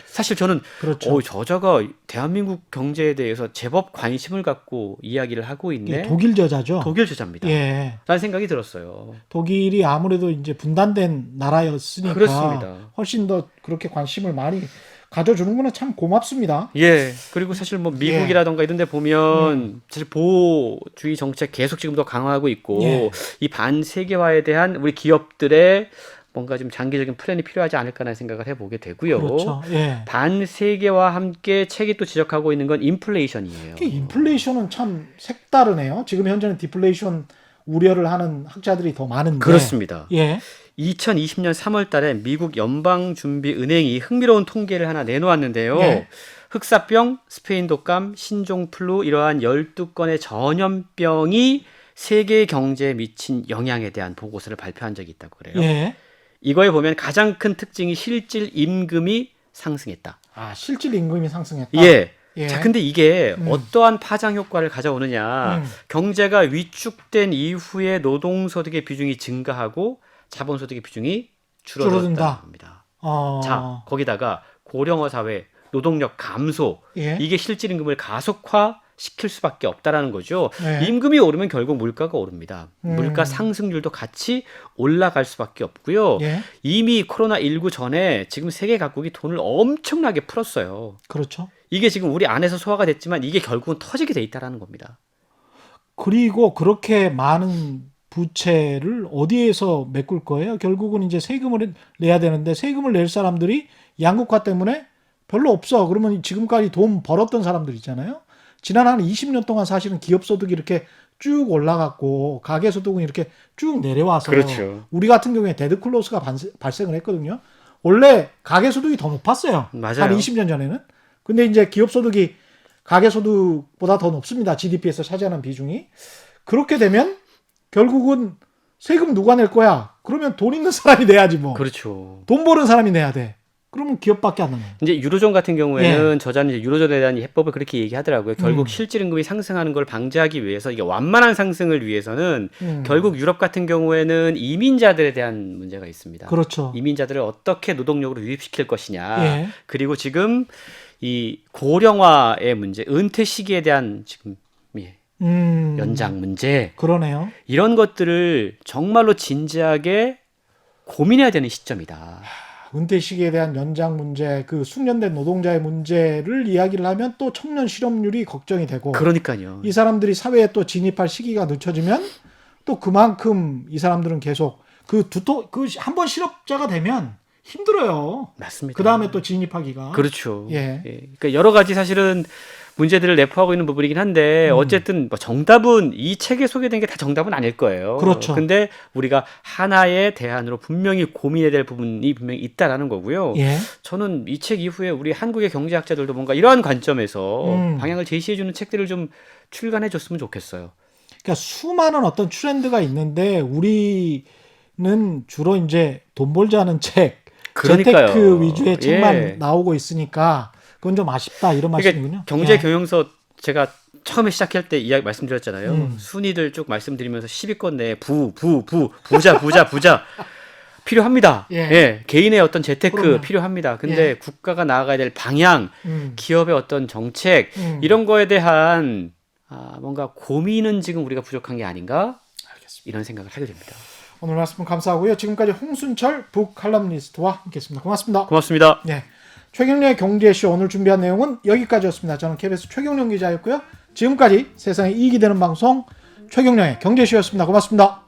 사실 저는 그렇죠. 저자가 대한민국 경제에 대해서 제법 관심을 갖고 이야기를 하고 있네. 예, 독일 저자죠. 독일 저자입니다. 예. 라는 생각이 들었어요. 독일이 아무래도 이제 분단된 나라였으니까 그렇습니다. 훨씬 더 그렇게 관심을 많이 가져주는 거는 참 고맙습니다. 예. 그리고 사실 뭐 미국이라던가 이런 데 보면 사실 보호주의 정책 계속 지금도 강화하고 있고 예. 이 반세계화에 대한 우리 기업들의 뭔가 좀 장기적인 플랜이 필요하지 않을까라는 생각을 해보게 되고요. 그렇죠. 예. 반세계와 함께 책이 또 지적하고 있는 건 인플레이션이에요. 인플레이션은 참 색다르네요. 지금 현재는 디플레이션 우려를 하는 학자들이 더 많은데. 그렇습니다. 예. 2020년 3월 달에 미국 연방준비은행이 흥미로운 통계를 하나 내놓았는데요. 예. 흑사병, 스페인 독감, 신종플루 이러한 12건의 전염병이 세계 경제에 미친 영향에 대한 보고서를 발표한 적이 있다고 그래요. 예. 이거에 보면 가장 큰 특징이 실질 임금이 상승했다. 아, 실질 임금이 상승했다. 예. 예. 자, 근데 이게 어떠한 파장 효과를 가져오느냐. 경제가 위축된 이후에 노동소득의 비중이 증가하고 자본소득의 비중이 줄어든다. 줄어든다는 겁니다. 자, 거기다가 고령화 사회, 노동력 감소, 예. 이게 실질 임금을 가속화시킬 수밖에 없다라는 거죠. 예. 임금이 오르면 결국 물가가 오릅니다. 물가 상승률도 같이 올라갈 수밖에 없고요. 예. 이미 코로나19 전에 지금 세계 각국이 돈을 엄청나게 풀었어요. 그렇죠. 이게 지금 우리 안에서 소화가 됐지만 이게 결국은 터지게 돼 있다라는 겁니다. 그리고 그렇게 많은 부채를 어디에서 메꿀 거예요? 결국은 이제 세금을 내야 되는데 세금을 낼 사람들이 양극화 때문에 별로 없어. 그러면 지금까지 돈 벌었던 사람들 있잖아요. 지난 한 20년 동안 사실은 기업 소득이 이렇게 쭉 올라갔고 가계 소득은 이렇게 쭉 내려와서 그렇죠. 우리 같은 경우에 데드클로스가 발생을 했거든요. 원래 가계 소득이 더 높았어요. 맞아요. 한 20년 전에는. 근데 이제 기업 소득이 가계 소득보다 더 높습니다. GDP에서 차지하는 비중이. 그렇게 되면 결국은 세금 누가 낼 거야? 그러면 돈 있는 사람이 내야지 뭐. 그렇죠. 돈 버는 사람이 내야 돼. 그러면 기업밖에 안 나요. 이제 유로존 같은 경우에는 저자는 이제 유로존에 대한 해법을 그렇게 얘기하더라고요. 결국 실질 임금이 상승하는 걸 방지하기 위해서 이게 완만한 상승을 위해서는 결국 유럽 같은 경우에는 이민자들에 대한 문제가 있습니다. 그렇죠. 이민자들을 어떻게 노동력으로 유입시킬 것이냐. 예. 그리고 지금 이 고령화의 문제, 은퇴 시기에 대한 지금 연장 문제 그러네요. 이런 것들을 정말로 진지하게 고민해야 되는 시점이다. 은퇴 시기에 대한 연장 문제, 그 숙련된 노동자의 문제를 이야기를 하면 또 청년 실업률이 걱정이 되고 그러니까요. 이 사람들이 사회에 또 진입할 시기가 늦춰지면 또 그만큼 이 사람들은 계속 한 번 실업자가 되면 힘들어요. 맞습니다. 그 다음에 또 진입하기가. 그렇죠. 예. 그러니까 여러 가지 사실은 문제들을 내포하고 있는 부분이긴 한데 어쨌든 뭐 정답은 이 책에 소개된 게 다 정답은 아닐 거예요. 그렇죠. 근데 우리가 하나의 대안으로 분명히 고민해야 될 부분이 분명히 있다라는 거고요. 예. 저는 이 책 이후에 우리 한국의 경제학자들도 뭔가 이러한 관점에서 방향을 제시해주는 책들을 좀 출간해 줬으면 좋겠어요. 그러니까 수많은 어떤 트렌드가 있는데 우리는 주로 이제 돈 벌자는 책, 그러니까요. 재테크 위주의 책만 예. 나오고 있으니까 그건 좀 아쉽다 이런 말씀이군요. 그러니까 경제 예. 경영서 제가 처음에 시작할 때 이야기 말씀드렸잖아요. 순위들 쭉 말씀드리면서 10위권 내에 부자 필요합니다. 예. 예. 개인의 어떤 재테크 그럼요. 필요합니다. 근데 예. 국가가 나아가야 될 방향, 기업의 어떤 정책 이런 거에 대한 뭔가 고민은 지금 우리가 부족한 게 아닌가? 알겠습니다. 이런 생각을 하게 됩니다. 오늘 말씀 감사하고요. 지금까지 홍순철 북칼럼니스트와 함께했습니다. 고맙습니다. 고맙습니다. 네, 최경련의 경제쇼 오늘 준비한 내용은 여기까지였습니다. 저는 KBS 최경련 기자였고요. 지금까지 세상에 이익이 되는 방송 최경련의 경제쇼였습니다. 고맙습니다.